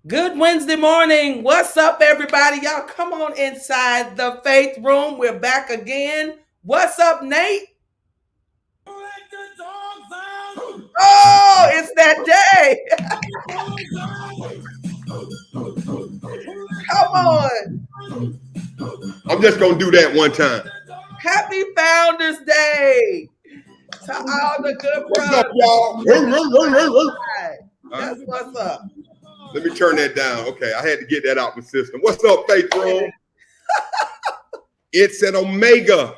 Good Wednesday morning. What's up, everybody? Y'all come on inside the faith room. We're back again. What's up, Nate? Oh, it's that day. Come on. I'm just gonna do that one time. Happy Founders Day to all the good What's up, brothers. y'all? That's what's up. Let me turn that down. Okay, I had to get that out the system. What's up, Faith Room? It's an Omega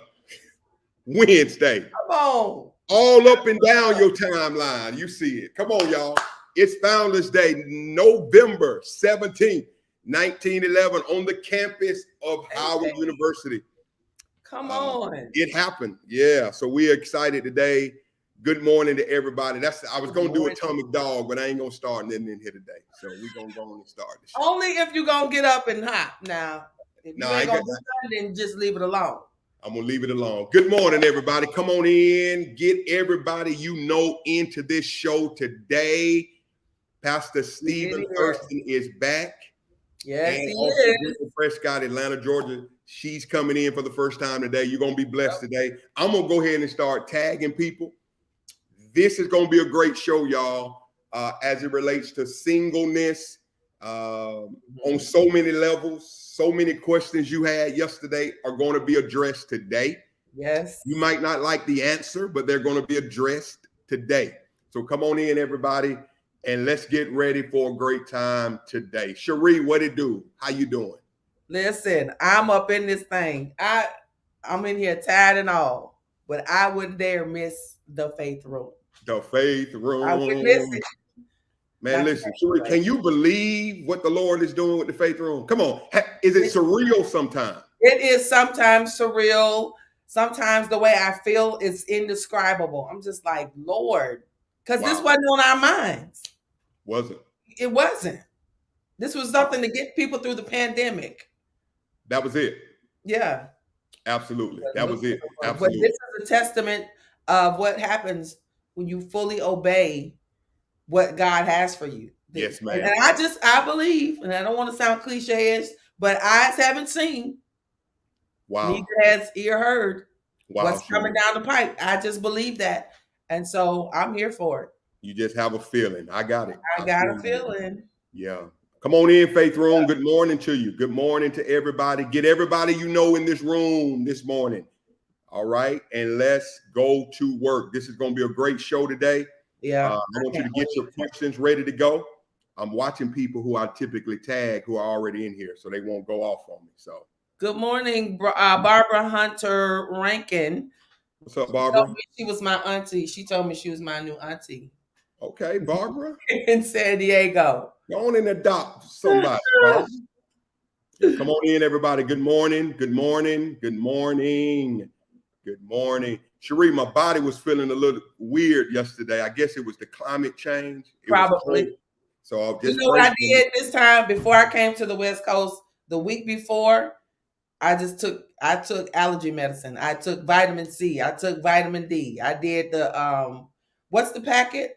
Wednesday. Come on. All up and down your timeline. You see it. Come on, y'all. It's Founders Day, November 17th, 1911, on the campus of Howard University. Come on. It happened. Yeah. So we're excited today. Good morning to everybody. I was gonna do Atomic Dog, but I ain't gonna start nothing in here today. So we're gonna go on and start this. Only if you're gonna get up and hop now. If you ain't gonna do nothing, then just leave it alone. I'm gonna leave it alone. Good morning, everybody. Come on in. Get everybody you know into this show today. Pastor Stephen Thurston is back. Yes, and he also is. Brittany Prescott, Atlanta, Georgia. She's coming in for the first time today. You're gonna be blessed today. I'm gonna go ahead and start tagging people. This is gonna be a great show, y'all, as it relates to singleness on so many levels. So many questions you had yesterday are going to be addressed today. Yes. You might not like the answer, but they're going to be addressed today. So come on in, everybody, and let's get ready for a great time today. Cherie, what it do? How you doing? Listen, I'm up in this thing. I'm in here tired and all, but I wouldn't dare miss the faith room. The faith room. I wouldn't miss it. Man, listen, Cherie, can you believe what the Lord is doing with the faith room? Come on. Is it surreal sometimes? It is sometimes surreal. Sometimes the way I feel is indescribable. I'm just like, Lord, because this wasn't on our minds. Wasn't. It wasn't. This was something to get people through the pandemic. That was it. Yeah. Absolutely. That was it. But Absolutely. this is a testament of what happens when you fully obey what God has for you. Yes, ma'am. And I believe, and I don't want to sound cliche-ish, but eyes haven't seen. Wow. Neither has ear heard what's coming down the pipe. I just believe that. And so I'm here for it. You just have a feeling. I got it. I got a feeling. Yeah. Come on in, Faith Room. Good morning to you. Good morning to everybody. Get everybody you know in this room this morning. All right. And let's go to work. This is going to be a great show today. Yeah. I want you to get your questions ready to go. I'm watching people who I typically tag who are already in here, so they won't go off on me. So good morning, Barbara Hunter Rankin. What's up, Barbara? She was my auntie. She told me she was my new auntie. Okay, Barbara. In San Diego. Go on and adopt somebody, Barbara. Come on in, everybody. Good morning. Good morning. Good morning. Good morning. Cherie, my body was feeling a little weird yesterday. I guess it was the climate change. Probably. So I'll just what I did this time before I came to the West Coast, the week before, I took allergy medicine. I took vitamin C. I took vitamin D. I did the what's the packet?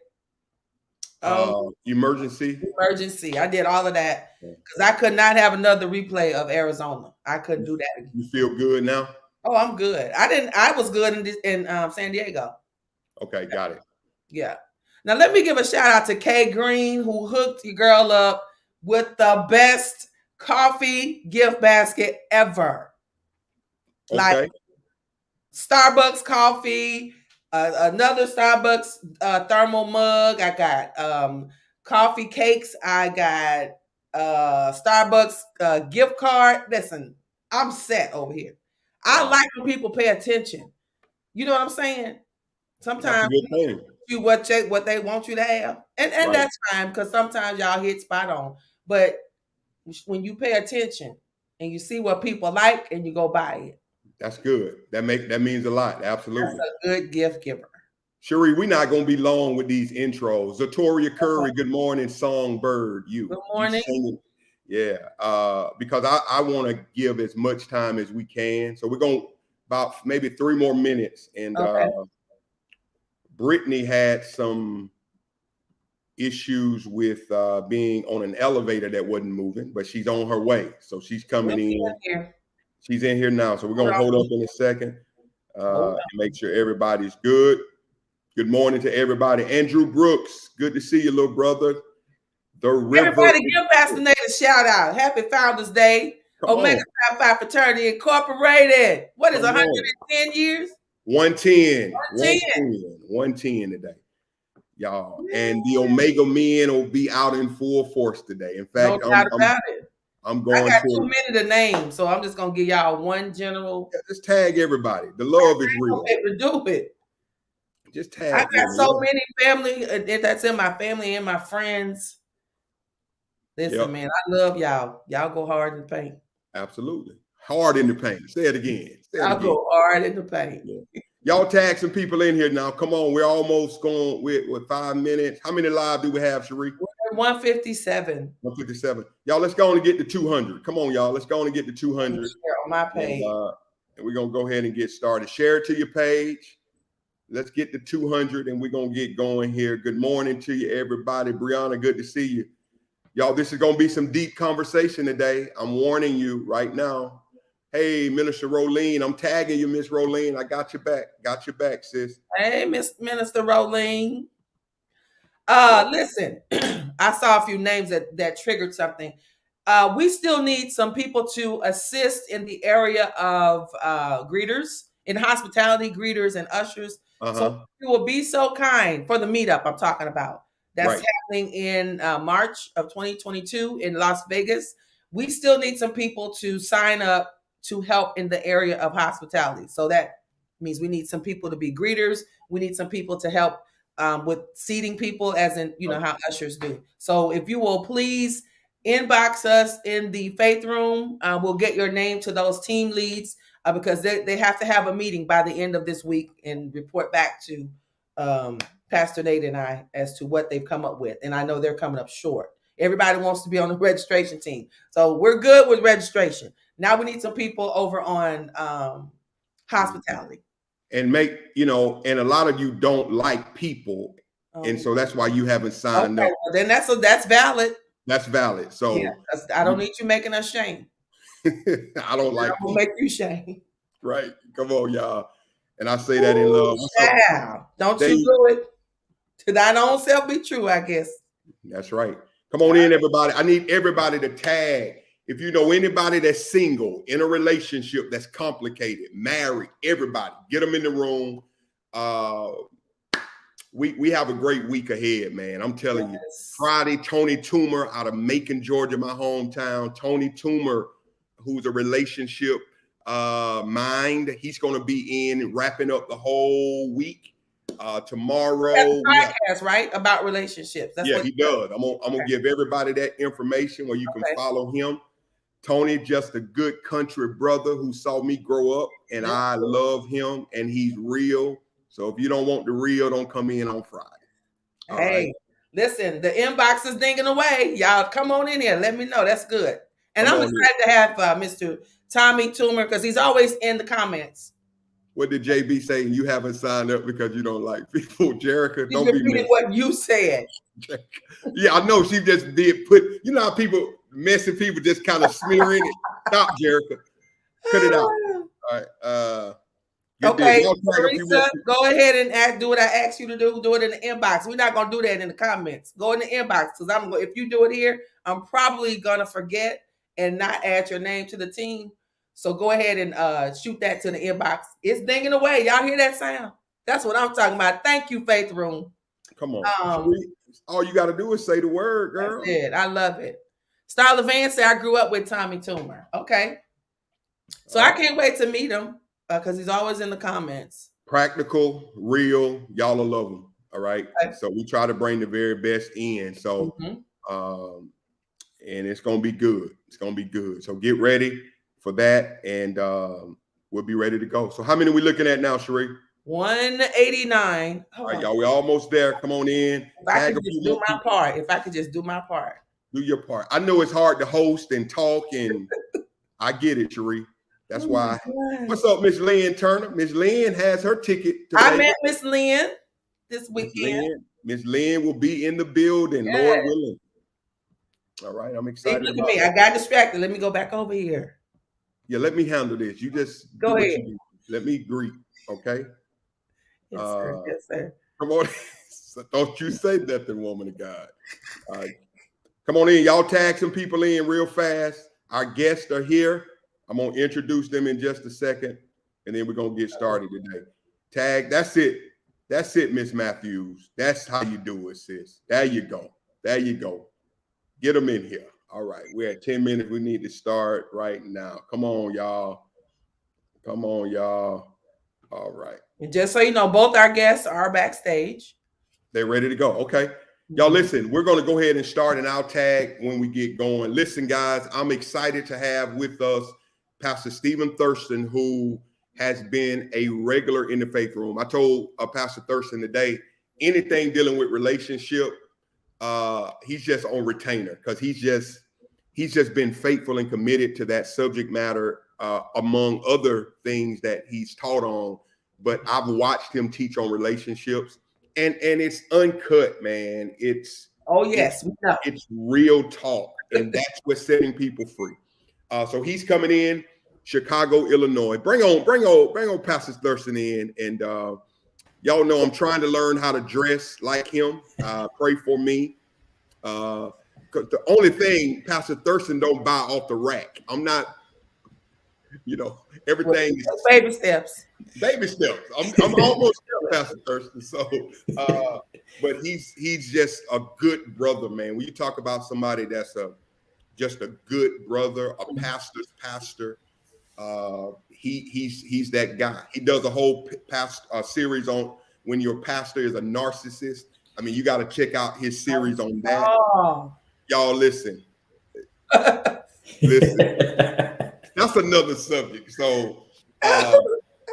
Emergency. I did all of that because I could not have another replay of Arizona. I couldn't do that again. You feel good now? Oh, I'm good. I was good in San Diego. Okay, got it. Yeah. Now let me give a shout out to Kay Green, who hooked your girl up with the best coffee gift basket ever. Okay. Like Starbucks coffee, another Starbucks thermal mug. I got coffee cakes. I got Starbucks gift card. Listen, I'm set over here. I like when people pay attention. You know what I'm saying? Sometimes you what they want you to have, and right. That's fine because sometimes y'all hit spot on. But when you pay attention and you see what people like and you go buy it, that's good. That means a lot. Absolutely, that's a good gift giver. Cherie, we're not gonna be long with these intros. Zatoria Curry, good morning, Songbird. Good morning. Yeah, because I want to give as much time as we can. So we're going about maybe 3 more minutes. And Brittany had some issues with being on an elevator that wasn't moving, but she's on her way. So she's coming in. She's in here now. So we're going to hold up in a second and make sure everybody's good. Good morning to everybody. Andrew Brooks, good to see you, little brother. Everybody give Pastor Nate a shout out. Happy Founders Day. Omega Phi Fraternity Incorporated. What is 110 years? 110. 110 today, y'all. And the Omega men will be out in full force today. In fact, no doubt about it. I'm going I got too many to name, so I'm just gonna give y'all one general. Yeah, just tag everybody. The love is real. Do it. Just tag. I got so many family that's in my family and my friends. Listen, man, I love y'all. Y'all go hard in the paint. Absolutely. Hard in the paint. Say it again. I'll go hard in the paint. Yeah. Y'all tag some people in here now. Come on. We're almost going with 5 minutes. How many live do we have, Cherie? 157. 157. Y'all, let's go on and get to 200. Come on, y'all. Let's go on and get to 200. Share on my page. And we're going to go ahead and get started. Share it to your page. Let's get to 200 and we're going to get going here. Good morning to you, everybody. Brianna, good to see you. Y'all, this is going to be some deep conversation today. I'm warning you right now. Hey, Minister Rolene, I'm tagging you, Miss Rolene. I got your back. Got your back, sis. Hey, Minister Rolene. Listen, I saw a few names that triggered something. We still need some people to assist in the area of greeters, in hospitality, greeters and ushers. So you will be so kind for the meetup I'm talking about. That's happening in March of 2022 in Las Vegas. We still need some people to sign up to help in the area of hospitality. So that means we need some people to be greeters. We need some people to help with seating people, as in, how ushers do. So if you will please inbox us in the Faith Room, we'll get your name to those team leads because they have to have a meeting by the end of this week and report back to Pastor Nate and I as to what they've come up with. And I know they're coming up short. Everybody wants to be on the registration team. So we're good with registration. Now we need some people over on hospitality. And and a lot of you don't like people. And so that's why you haven't signed up. Well, then that's valid. That's valid. So yeah, I don't need you making us shame. I don't like people. Make you shame. Right. Come on, y'all. And I say that in love. Don't you do it. To thine own self be true, I guess. That's right. Come on in, everybody. I need everybody to tag. If you know anybody that's single, in a relationship that's complicated, married, everybody, get them in the room. We have a great week ahead, man. I'm telling you. Friday, Tony Toomer out of Macon, Georgia, my hometown. Tony Toomer, who's a relationship mind. He's going to be in wrapping up the whole week. Tomorrow, podcast, right, about relationships. That's he does. I'm gonna give everybody that information where you can follow him. Tony, just a good country brother who saw me grow up, and I love him, and he's real. So if you don't want the real, don't come in on Friday. Listen, the inbox is dinging away. Y'all come on in here. Let me know. That's good. And I'm excited to have Mr. Tommy Toomer because he's always in the comments. What did JB say? You haven't signed up because you don't like people. Jerica, don't be repeating what you said. Yeah, I know. She just did put, how people messing people just kind of smearing it. Stop, Jerica. Cut it out. All right. Okay, Teresa, go ahead and do what I asked you to do. Do it in the inbox. We're not gonna do that in the comments. Go in the inbox because if you do it here, I'm probably gonna forget and not add your name to the team. So go ahead and shoot that to the inbox. It's dinging away. Y'all hear that sound? That's what I'm talking about. Thank you, Faith Room. Come on. All you got to do is say the word, girl. That's it. I love it. Star Levan said, I grew up with Tommy Toomer. Okay. So I can't wait to meet him because he's always in the comments. Practical, real. Y'all will love him. All right. Okay. So we try to bring the very best in. So, and it's going to be good. It's going to be good. So get ready for that, and we'll be ready to go. So how many are we looking at now, Cherie? 189. All right, y'all, we're almost there. Come on in. If I could just do my part. Do your part. I know it's hard to host and talk, and I get it, Cherie. That's why. What's up, Miss Lynn Turner? Miss Lynn has her ticket today. I met Miss Lynn this weekend. Miss Lynn will be in the building, yes. Lord willing. All right, I'm excited. Look at me. I got distracted. Let me go back over here. Yeah, let me handle this. You just go ahead. You do. Let me greet, okay? Yes, sir. Yes, sir. Come on. Don't you say nothing, woman of God. All right. Come on in. Y'all tag some people in real fast. Our guests are here. I'm going to introduce them in just a second, and then we're going to get started today. Tag, that's it. That's it, Miss Matthews. That's how you do it, sis. There you go. There you go. Get them in here. All right. We're at 10 minutes. We need to start right now. Come on, y'all. Come on, y'all. All right. And just so you know, both our guests are backstage. They're ready to go. Okay. Y'all listen, we're going to go ahead and start, and I'll tag when we get going. Listen, guys, I'm excited to have with us Pastor Stephen Thurston, who has been a regular in the faith room. I told Pastor Thurston today, anything dealing with relationship, he's just on retainer because he's just been faithful and committed to that subject matter, among other things that he's taught on. But I've watched him teach on relationships. And it's uncut, man. It's it's real talk, and that's what's setting people free. So he's coming in, Chicago, Illinois. Bring on Pastor Thurston in, and y'all know I'm trying to learn how to dress like him. Pray for me. The only thing, Pastor Thurston don't buy off the rack. I'm not, everything is baby steps. Baby steps. I'm almost there, Pastor Thurston. So, but he's just a good brother, man. When you talk about somebody that's just a good brother, a pastor's pastor, he's that guy. He does a whole series on when your pastor is a narcissist. I mean, you got to check out his series on that. Oh. Y'all listen. That's another subject. So.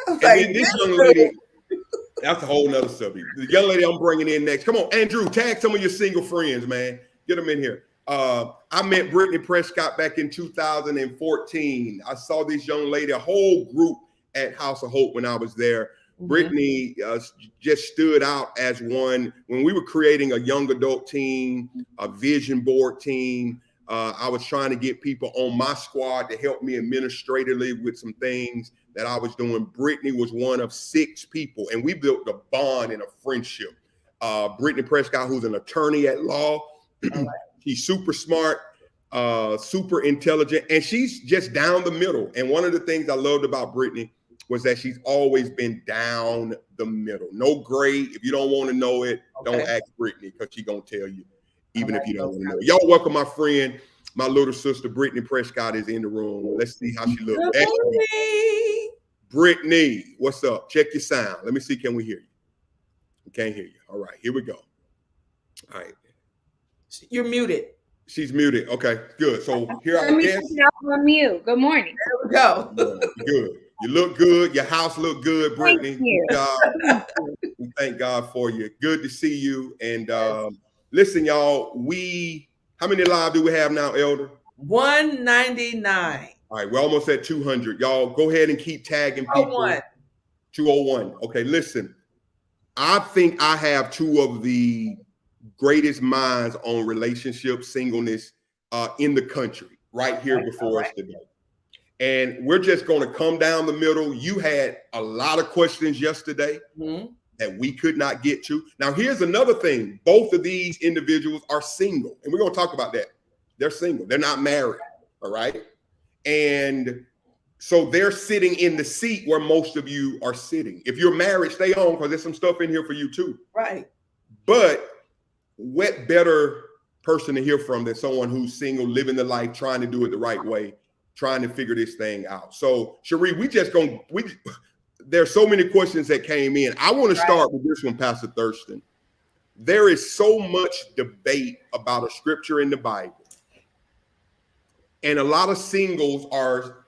And then this young lady, that's a whole nother subject. The young lady I'm bringing in next. Come on, Andrew, tag some of your single friends, man. Get them in here. I met Brittany Prescott back in 2014. I saw this young lady, a whole group at House of Hope when I was there. Mm-hmm. Brittany just stood out as one. When we were creating a young adult team, a vision board team, I was trying to get people on my squad to help me administratively with some things that I was doing. Brittany was one of 6 people, and we built a bond and a friendship. Brittany Prescott, who's an attorney at law, she's super smart, super intelligent, and she's just down the middle. And one of the things I loved about Brittany was that she's always been down the middle. No gray. If you don't want to know it, don't ask Brittany, because she's going to tell you, even if you don't want to know. Y'all welcome my friend, my little sister, Brittany Prescott is in the room. Let's see how she looks. Brittany, what's up? Check your sound. Let me see. Can we hear you? We can't hear you. All right, here we go. All right. You're muted. She's muted. Okay, good. So here I guess. On mute. Good morning. There we go. Good. You look good. Your house look good, Brittany. Good job. We thank God for you. Good to see you. And listen, y'all, how many live do we have now, Elder? 199. All right, we're almost at 200. Y'all go ahead and keep tagging people. 201. Okay, listen. I think I have 2 of the greatest minds on relationship singleness in the country right here before us today. And we're just going to come down the middle. You had a lot of questions yesterday that we could not get to. Now, here's another thing. Both of these individuals are single, and we're going to talk about that. They're single. They're not married, all right? And so they're sitting in the seat where most of you are sitting. If you're married, stay on, because there's some stuff in here for you too. Right. But what better person to hear from than someone who's single, living the life, trying to do it the right way, trying to figure this thing out. So, Cherie, there's so many questions that came in. I want to start with this one, Pastor Thurston. There is so much debate about a scripture in the Bible. And a lot of singles are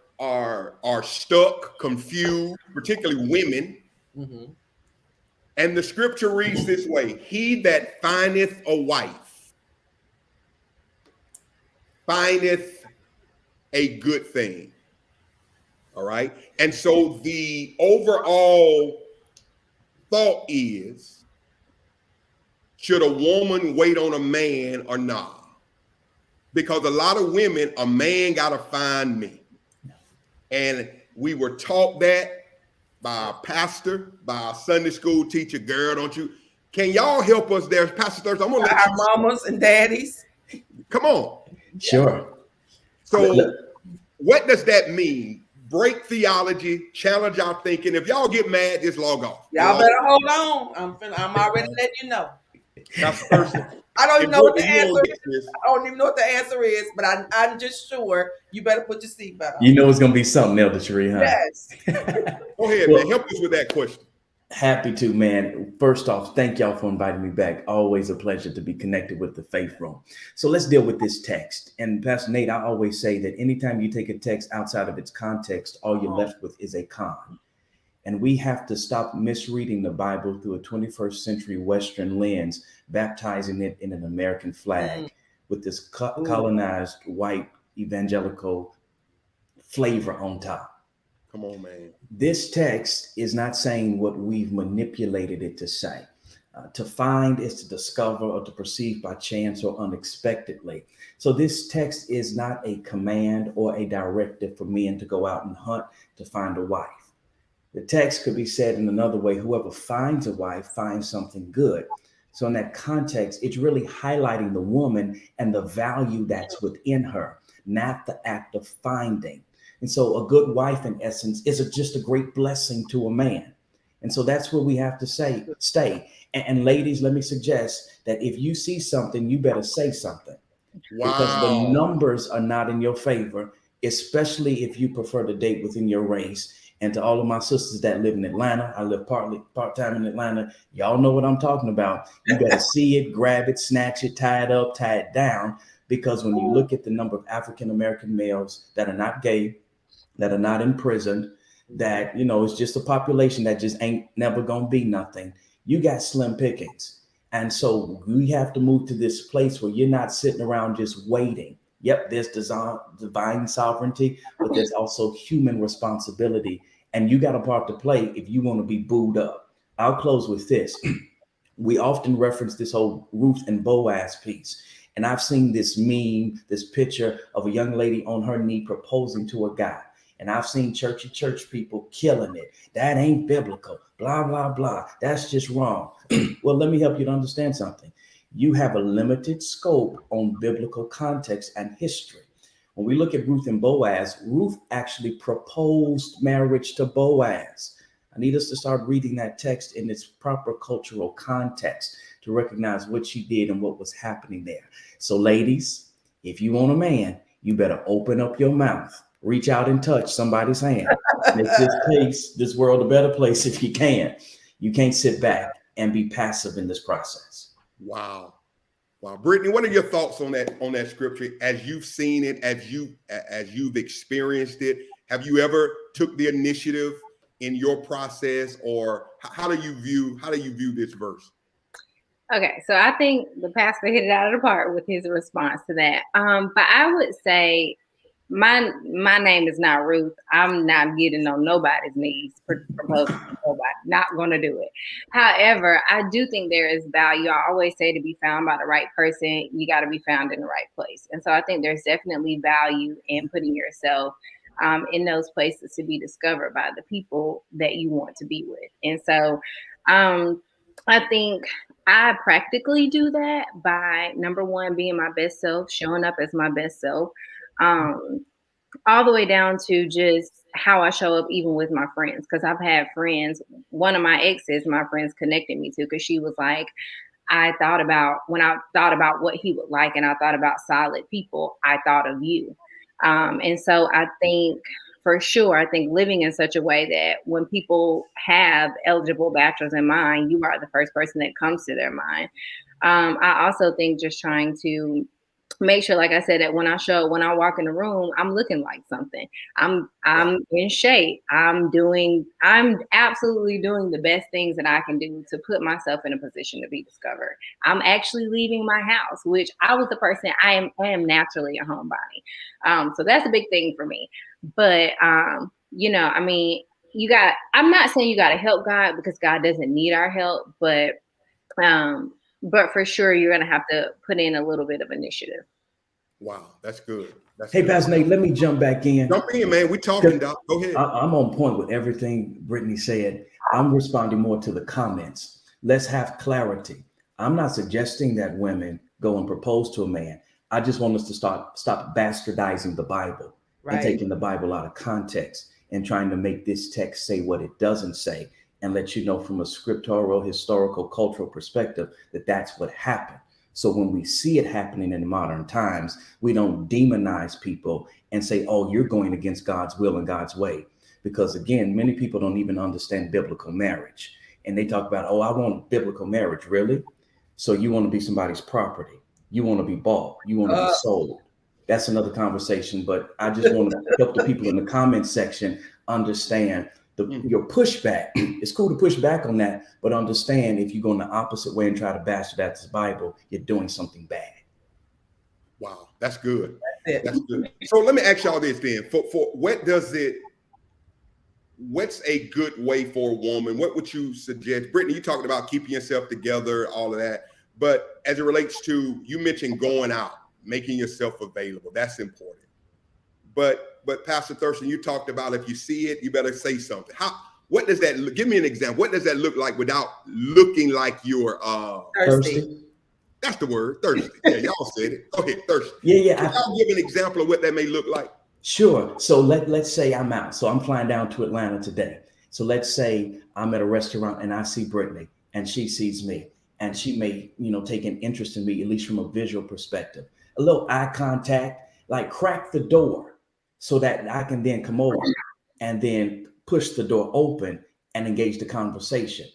stuck, confused, particularly women. Mm-hmm. And the scripture reads this way: he that findeth a wife findeth a good thing. All right. And so the overall thought is Should a woman wait on a man or not? Because a lot of women, a man got to find me. And we were taught that by our pastor, by our Sunday school teacher. Girl, don't you? Can y'all help us there? Pastor Thurston, I'm going to let you. Our mamas and daddies. Come on. Sure. So what does that mean? Break theology, challenge our thinking. If y'all get mad, just log off. Y'all better hold on. I'm already letting you know. That's first. I don't even know what the answer is. I don't even know what the answer is, but I'm just sure you better put your seatbelt on. You know it's going to be something, Elder Cherie, huh? Yes. Go ahead, man. Help us with that question. Happy to, man. First off, thank y'all for inviting me back. Always a pleasure to be connected with the Faith Room. So let's deal with this text. And Pastor Nate, I always say that anytime you take a text outside of its context, all you're left with is a con. And we have to stop misreading the Bible through a 21st century Western lens, baptizing it in an American flag with this colonized white evangelical flavor on top. Come on, man. This text is not saying what we've manipulated it to say. To find is to discover or to perceive by chance or unexpectedly. So this text is not a command or a directive for men to go out and hunt to find a wife. The text could be said in another way: whoever finds a wife finds something good. So in that context, it's really highlighting the woman and the value that's within her, not the act of finding. And so a good wife, in essence, is just a great blessing to a man. And so that's where we have to stay. And ladies, let me suggest that if you see something, you better say something. Wow. Because the numbers are not in your favor, especially if you prefer to date within your race. And to all of my sisters that live in Atlanta, I live part-time in Atlanta. Y'all know what I'm talking about. You better see it, grab it, snatch it, tie it up, tie it down. Because when you look at the number of African-American males that are not gay, that are not imprisoned, that, you know, it's just a population that just ain't never gonna be nothing. You got slim pickings. And so we have to move to this place where you're not sitting around just waiting. Yep, there's divine sovereignty, but there's also human responsibility. And you got a part to play if you want to be booed up. I'll close with this. We often reference this whole Ruth and Boaz piece. And I've seen this meme, this picture of a young lady on her knee proposing to a guy. And I've seen church people killing it. That ain't biblical, blah, blah, blah. That's just wrong. Well, let me help you to understand something. You have a limited scope on biblical context and history. When we look at Ruth and Boaz, Ruth actually proposed marriage to Boaz. I need us to start reading that text in its proper cultural context to recognize what she did and what was happening there. So ladies, if you want a man, you better open up your mouth, reach out and touch somebody's hand. Make this world a better place if you can. You can't sit back and be passive in this process. Wow. Brittany, what are your thoughts on that scripture as you've seen it, as you've experienced it? Have you ever took the initiative in your process, or how do you view this verse? Okay, so I think the pastor hit it out of the park with his response to that. But I would say my name is not Ruth. I'm not getting on nobody's knees proposing to nobody. Not going to do it. However, I do think there is value. I always say to be found by the right person, you got to be found in the right place. And so I think there's definitely value in putting yourself in those places to be discovered by the people that you want to be with. And so I think I practically do that by, number one, being my best self, showing up as my best self. All the way down to just how I show up even with my friends. Because I've had friends, one of my exes, my friends connected me to, because she was like, when I thought about what he would like and I thought about solid people, I thought of you. And so I think for sure, I think living in such a way that when people have eligible bachelors in mind, you are the first person that comes to their mind. I also think just trying to make sure, like I said, that when I walk in the room, I'm looking like something. I'm in shape. I'm absolutely doing the best things that I can do to put myself in a position to be discovered. I'm actually leaving my house, which I was the person, I am naturally a homebody. So that's a big thing for me. But, I'm not saying you got to help God, because God doesn't need our help, but But for sure, you're going to have to put in a little bit of initiative. Wow, that's good. Hey, Pastor Nate, let me jump back in. Jump in, man. We're talking, Doc. Go ahead. I'm on point with everything Brittany said. I'm responding more to the comments. Let's have clarity. I'm not suggesting that women go and propose to a man. I just want us to stop bastardizing the Bible and taking the Bible out of context and trying to make this text say what it doesn't say, and let you know from a scriptural, historical, cultural perspective that that's what happened. So when we see it happening in modern times, we don't demonize people and say, oh, you're going against God's will and God's way. Because again, many people don't even understand biblical marriage. And they talk about, oh, I want biblical marriage. Really? So you want to be somebody's property. You want to be bought. You want to be sold. That's another conversation. But I just want to help the people in the comment section understand your pushback. It's cool to push back on that, but understand if you go in the opposite way and try to bastardize the Bible, you're doing something bad. Wow, that's good. That's good. So let me ask y'all this then. For what's a good way for a woman? What would you suggest? Brittany, you talked about keeping yourself together, all of that. But as it relates to, you mentioned going out, making yourself available. That's important. But Pastor Thurston, you talked about if you see it, you better say something. What does that look? Give me an example. What does that look like without looking like you're thirsty? That's the word, thirsty. Yeah, y'all said it. Go ahead, thirsty. Yeah. I'll give an example of what that may look like. Sure. So let's say I'm out. So I'm flying down to Atlanta today. So let's say I'm at a restaurant and I see Brittany and she sees me, and she may, take an interest in me, at least from a visual perspective. A little eye contact, like crack the door so that I can then come over and then push the door open and engage the conversation.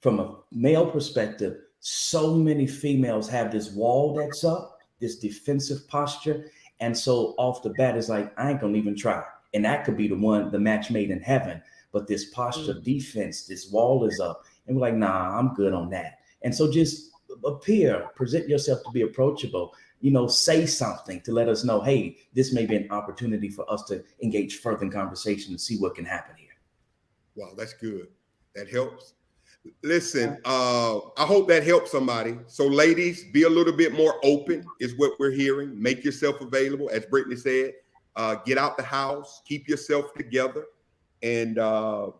From a male perspective, so many females have this wall that's up, this defensive posture. And so off the bat, it's like, I ain't gonna even try. And that could be the match made in heaven. But this posture of defense, this wall is up. And we're like, nah, I'm good on that. And so just present yourself to be approachable, say something to let us know, hey, this may be an opportunity for us to engage further in conversation and see what can happen here. Wow, that's good. That helps. Listen, I hope that helps somebody. So ladies, be a little bit more open is what we're hearing. Make yourself available. As Brittany said, get out the house, keep yourself together. And, all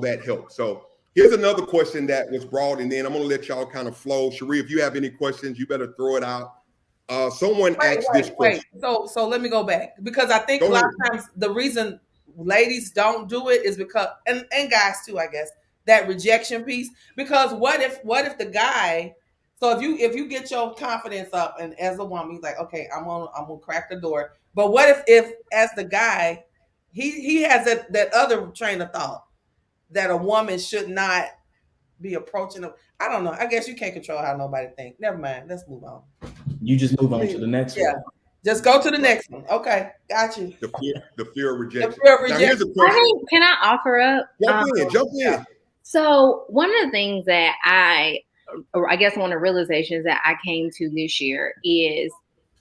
that helps. So here's another question that was brought in. Then I'm going to let y'all kind of flow. Cherie, if you have any questions, you better throw it out. Someone asked this question. So let me go back, because I think a lot of times the reason ladies don't do it is because, and guys too, I guess, that rejection piece. Because what if the guy, so if you get your confidence up, and as a woman, he's like, okay, I'm gonna crack the door. But what if as the guy, he has that other train of thought that a woman should not be approaching him. I don't know. I guess you can't control how nobody thinks. Never mind. Let's move on. You just move on to the next one. Just go to the next one. Okay, got you. The fear of rejection. The fear of rejection. Now, here's a question. Can I offer up? Jump in. So one of the things that I guess one of the realizations that I came to this year is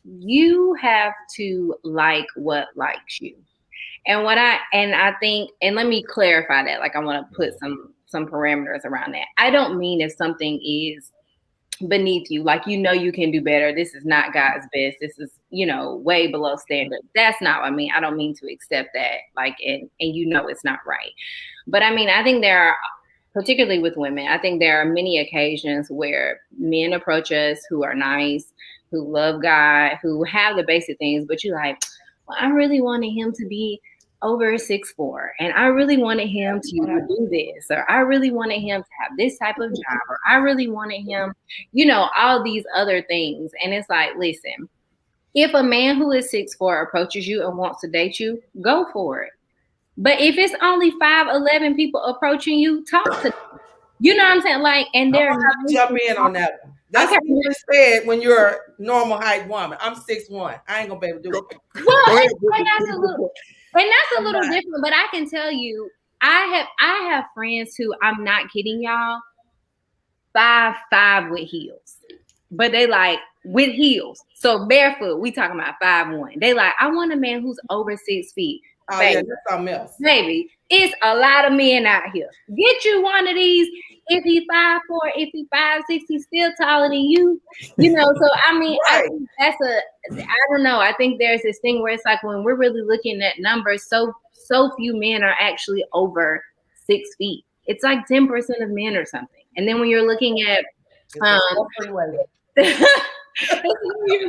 you have to like what likes you. And I think, and let me clarify that, like I want to put some parameters around that. I don't mean if something is beneath you, like, you can do better. This is not God's best. This is, way below standard. That's not what I mean. I don't mean to accept that, like, and it's not right. But I mean, I think there are, particularly with women, I think there are many occasions where men approach us who are nice, who love God, who have the basic things, but you're like, well, I really wanted him to be over 6'4", and I really wanted him to do this, or I really wanted him to have this type of job, or I really wanted him, all these other things. And it's like, listen, if a man who is 6'4" approaches you and wants to date you, go for it. But if it's only 5'11" people approaching you, talk to them. You know what I'm saying? Like, and they're jump in on that one. That's what you said when you're a normal height woman. I'm 6'1". I ain't gonna be able to do it. Well, and that's a little different. But I can tell you, I have friends who, I'm not kidding y'all, 5'5" with heels, but they like with heels. So barefoot, we talking about 5'1". They like, I want a man who's over 6 feet. Oh, yeah, that's something else. Baby, it's a lot of men out here. Get you one of these. If he 5'4", if he 5'6", he's still taller than you. You know, so I mean, Right. I think I don't know. I think there's this thing where it's like when we're really looking at numbers, so few men are actually over 6 feet. It's like 10% of men or something. And then when you're looking at you're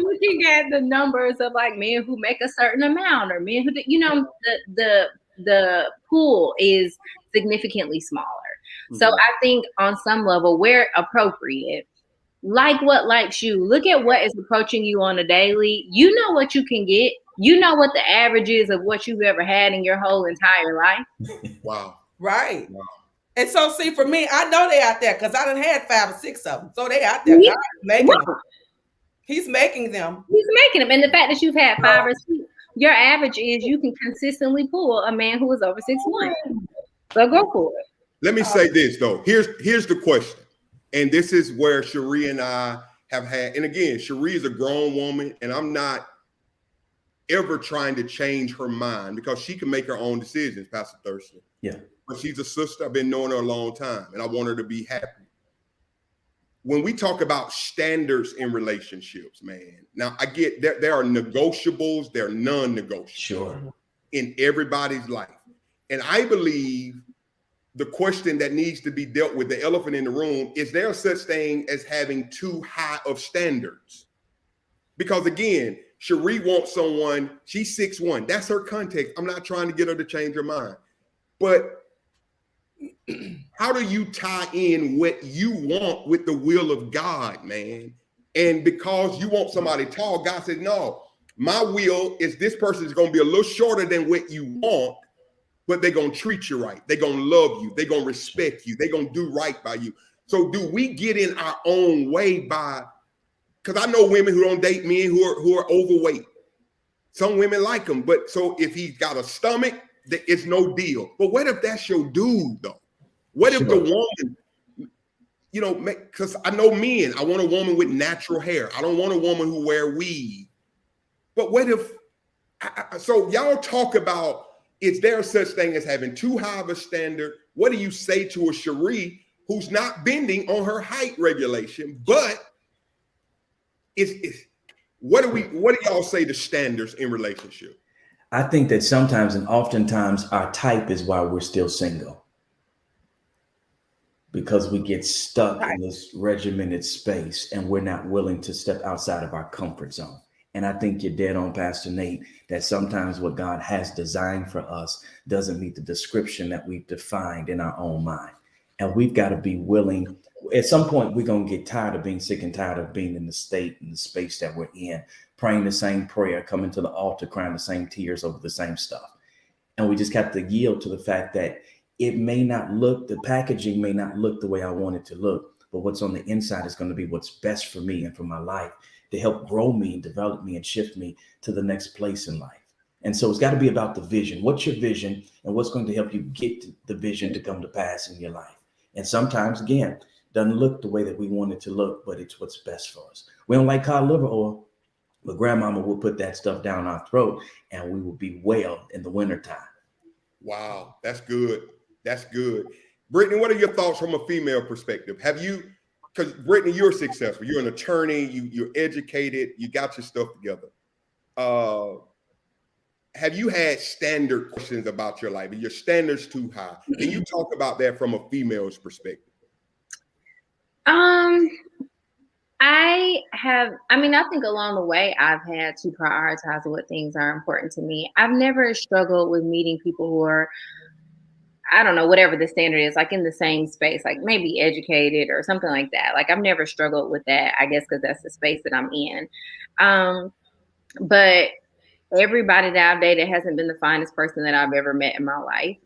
looking at the numbers of like men who make a certain amount or men who, you know, the pool is significantly smaller. Mm-hmm. So I think on some level, where appropriate, like what likes you, look at what is approaching you on a daily. You know what you can get. You know what the average is of what you've ever had in your whole entire life. Wow. Right. Wow. And so, see, for me, I know they out there because I done had 5 or 6 of them. So they out there. God is making them. He's making them. He's making them. And the fact that you've had 5 or 6, your average is you can consistently pull a man who is over 6'1". So go for it. Let me say this, though. Here's the question. And this is where Cherie and I have had, and again, Cherie is a grown woman, and I'm not ever trying to change her mind because she can make her own decisions, Pastor Thurston. Yeah. But she's a sister. I've been knowing her a long time, and I want her to be happy. When we talk about standards in relationships, man, now I get there are negotiables, there are non-negotiables sure. in everybody's life. And I believe the question that needs to be dealt with, the elephant in the room, is there such thing as having too high of standards? Because again, Cherie wants someone, she's 6'1". That's her context. I'm not trying to get her to change her mind. But how do you tie in what you want with the will of God, man? And because you want somebody tall, God says, no, my will is this person is going to be a little shorter than what you want, but they're going to treat you right. They're going to love you. They're going to respect you. They're going to do right by you. So do we get in our own way by, because I know women who don't date men who are overweight. Some women like them, but so if he's got a stomach, it's no deal. But what if that's your dude, though? What if the woman, you know, because I know men, I want a woman with natural hair. I don't want a woman who wear weave. But what if, so y'all talk about, is there such thing as having too high of a standard? What do you say to a Cherie who's not bending on her height regulation, but what do y'all say to standards in relationship? I think that sometimes and oftentimes our type is why we're still single. Because we get stuck in this regimented space and we're not willing to step outside of our comfort zone. And I think you're dead on, Pastor Nate, that sometimes what God has designed for us doesn't meet the description that we've defined in our own mind. And we've got to be willing. At some point, we're going to get tired of being sick and tired of being in the state and the space that we're in, praying the same prayer, coming to the altar, crying the same tears over the same stuff. And we just have to yield to the fact that it may not look, the packaging may not look the way I want it to look, but what's on the inside is going to be what's best for me and for my life to help grow me and develop me and shift me to the next place in life. And so it's got to be about the vision. What's your vision and what's going to help you get the vision to come to pass in your life? And sometimes, again, doesn't look the way that we want it to look, but it's what's best for us. We don't like cod liver oil, but grandmama will put that stuff down our throat and we will be well in the wintertime. Wow, that's good. That's good. Brittany, what are your thoughts from a female perspective? Have you, because Brittany, you're successful. You're an attorney. You're educated. You got your stuff together. Have you had standard questions about your life? Are your standards too high? Can you talk about that from a female's perspective? I think along the way, I've had to prioritize what things are important to me. I've never struggled with meeting people who are, I don't know, whatever the standard is, like in the same space, like maybe educated or something like that. Like I've never struggled with that, I guess, because that's the space that I'm in. But everybody that I've dated hasn't been the finest person that I've ever met in my life.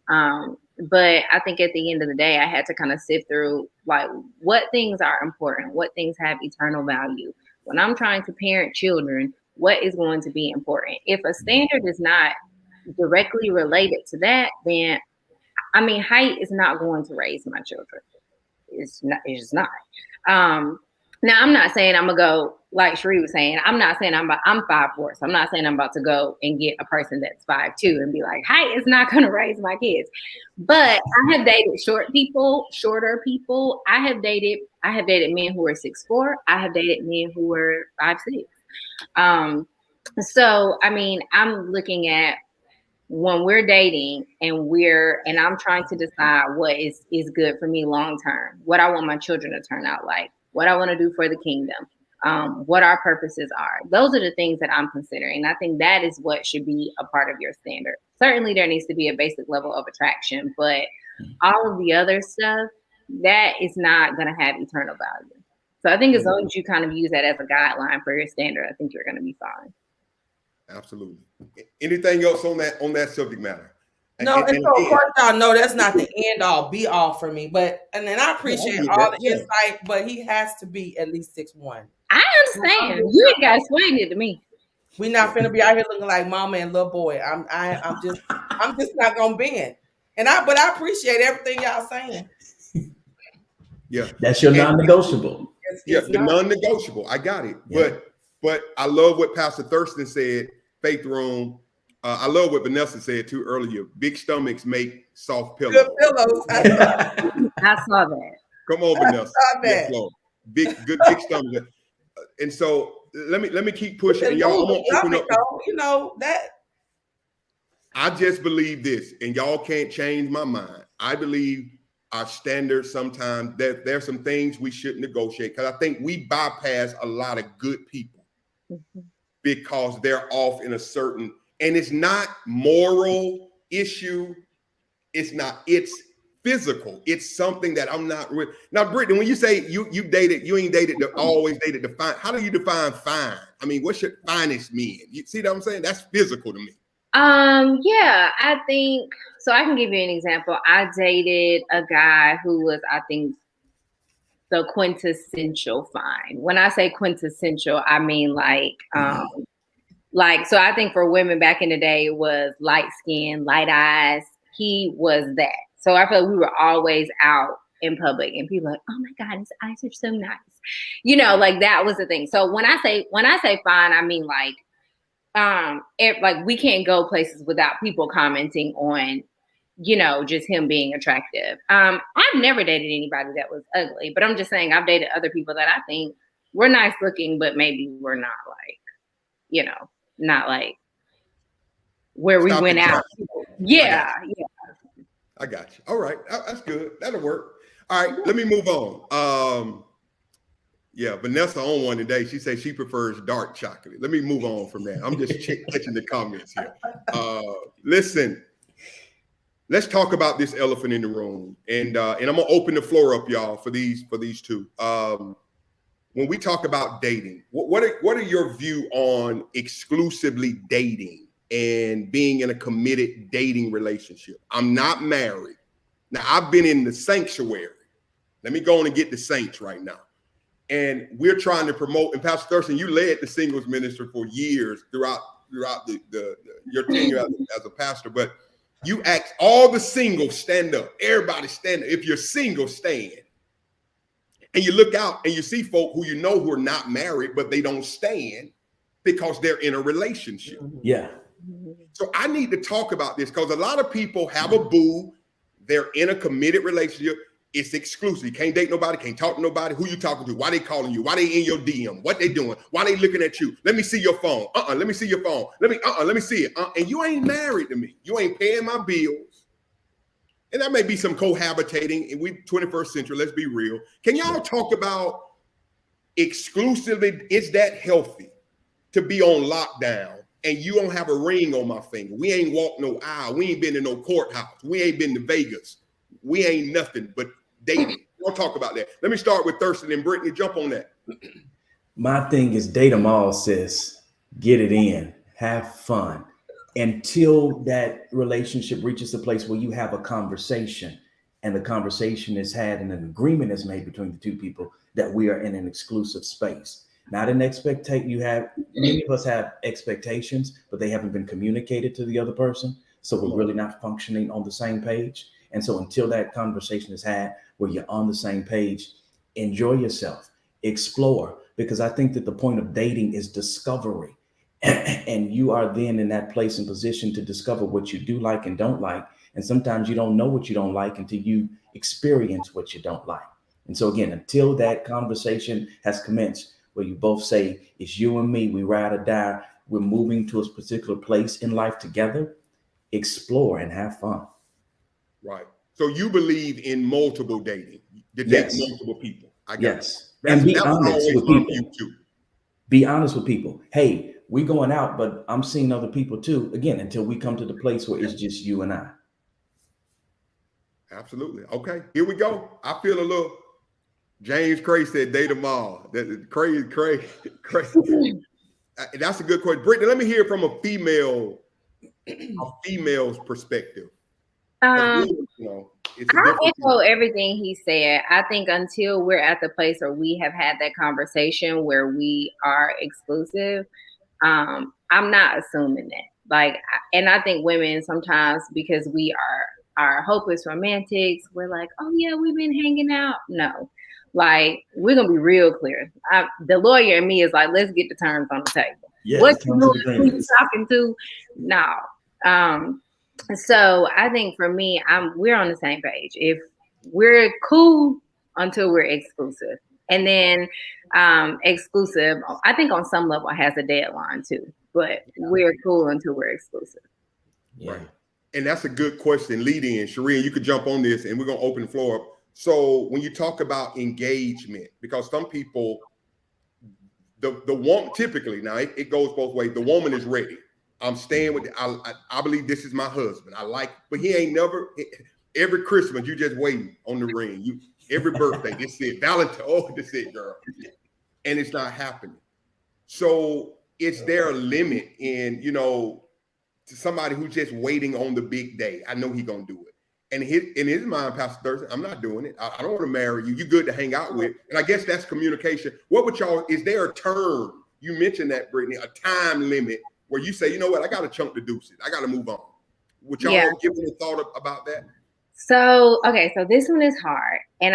But I think at the end of the day, I had to kind of sift through like what things are important, what things have eternal value. When I'm trying to parent children, what is going to be important? If a standard is not directly related to that, then height is not going to raise my children. It's not. Now, I'm not saying I'm gonna go like Sheree was saying. I'm not saying I'm 5'4", so I'm not saying I'm about to go and get a person that's 5'2" and be like, "Height is not gonna raise my kids." But I have dated shorter people. I have dated men who were 6'4". I have dated men who were 5'6". So I mean, I'm looking at when we're dating and I'm trying to decide what is good for me long term, what I want my children to turn out like, what I want to do for the kingdom, what our purposes are. Those are the things that I'm considering. I think that is what should be a part of your standard. Certainly there needs to be a basic level of attraction, but all of the other stuff, that is not going to have eternal value. So I think as long as you kind of use that as a guideline for your standard, I think you're going to be fine. Absolutely. Anything else on that subject matter? No, and so of course y'all know that's not the end all be all for me, but and then I appreciate all the insight, but he has to be at least 6'1". I understand. You ain't got to explain it to me. We're not finna be out here looking like mama and little boy. I'm just not gonna bend. But I appreciate everything y'all saying. Yeah, that's your non-negotiable. The non-negotiable. I got it. Yeah. But I love what Pastor Thurston said. Faith Room. I love what Vanessa said too earlier. Big stomachs make soft pillows. Good pillows. I saw that. Come on, Vanessa. Yes, Lord. Big stomachs. And so let me keep pushing. And y'all, I'm gonna open up. You know that. I just believe this, and y'all can't change my mind. I believe our standards sometimes that there's some things we shouldn't negotiate, because I think we bypass a lot of good people because they're off in a certain. And it's not moral issue. It's physical. It's something that I'm not with. Now, Brittany, when you say you ain't dated always dated to fine. How do you define fine? I mean, what should finest mean? You see what I'm saying? That's physical to me. Yeah, I think so. I can give you an example. I dated a guy who was, I think, the quintessential fine. When I say quintessential, I mean so I think for women back in the day, it was light skin, light eyes. He was that. So I feel like we were always out in public and people like, oh my God, his eyes are so nice. You know, like that was the thing. So when I say fine, I mean like we can't go places without people commenting on, you know, just him being attractive. I've never dated anybody that was ugly, but I'm just saying I've dated other people that I think were nice looking, but maybe we're not like, you know, not like where we went out. Yeah. I got you. All right. That's good. That'll work. All right. Let me move on. Vanessa on one today. She says she prefers dark chocolate. Let me move on from that. I'm just catching the comments here. Listen, let's talk about this elephant in the room. And I'm going to open the floor up, y'all, for these two. When we talk about dating, what are your view on exclusively dating and being in a committed dating relationship? I'm not married. Now, I've been in the sanctuary. Let me go on and get the saints right now. And we're trying to promote, and Pastor Thurston, you led the singles ministry for years throughout your tenure as a pastor, but you asked all the singles, stand up. Everybody stand up. If you're single, stand. And you look out and you see folk who you know who are not married, but they don't stand because they're in a relationship. Yeah. So I need to talk about this because a lot of people have a boo. They're in a committed relationship. It's exclusive. You can't date nobody, can't talk to nobody. Who you talking to? Why they calling you? Why they in your DM? What they doing? Why they looking at you? Let me see your phone. Let me see your phone. Let me see it. And you ain't married to me. You ain't paying my bills. And that may be some cohabitating. And we 21st century, let's be real. Can y'all talk about exclusively, is that healthy to be on lockdown and you don't have a ring on my finger? We ain't walked no aisle. We ain't been to no courthouse. We ain't been to Vegas. We ain't nothing but dating. We'll talk about that. Let me start with Thurston and Brittany. Jump on that. My thing is date them all, sis. Get it in. Have fun. Until that relationship reaches a place where you have a conversation and the conversation is had and an agreement is made between the two people that we are in an exclusive space. Not an expectation. Many of us have expectations, but they haven't been communicated to the other person. So we're really not functioning on the same page. And so until that conversation is had where you're on the same page, enjoy yourself. explore, because I think that the point of dating is discovery. And you are then in that place and position to discover what you do like and don't like. And sometimes you don't know what you don't like until you experience what you don't like. And so again, until that conversation has commenced where you both say, it's you and me, we ride or die, we're moving to a particular place in life together, explore and have fun. Right. So you believe in multiple dating, to date multiple people. I guess. And be honest with people. Be honest with people. Hey, we going out, but I'm seeing other people too. Again, until we come to the place where it's just you and I. Absolutely. Okay, here we go. I feel a little. James Cray said, "Date them all." That crazy. That's a good question, Brittany. Let me hear from a female's perspective. I echo everything he said. I think until we're at the place where we have had that conversation where we are exclusive, I'm not assuming that. And I think women sometimes, because we are hopeless romantics, we're like, oh yeah, we've been hanging out. No, we're gonna be real clear. The lawyer in me is like, let's get the terms on the table. Yes, what you talking to? No. So I think for me, we're on the same page. If we're cool until we're exclusive, and then exclusive, I think on some level has a deadline too. But we're cool until we're exclusive. Yeah. Right. And that's a good question. Lead in, Shireen, you could jump on this, and we're gonna open the floor up. So when you talk about engagement, because some people, the woman typically, now it goes both ways. The woman is ready. I'm staying with I believe this is my husband. But he ain't never. Every Christmas you just waiting on the ring. Every birthday, this it. Valentine, oh, this it, girl. And it's not happening. So is there a limit in, to somebody who's just waiting on the big day? I know he's gonna do it. And in his mind, Pastor Thurston, I'm not doing it. I don't want to marry you. You're good to hang out with. And I guess that's communication. Is there a term? You mentioned that, Brittany, a time limit where you say, you know what, I got a chunk to deuces. I got to move on. Would y'all give me a thought about that? So this one is hard. And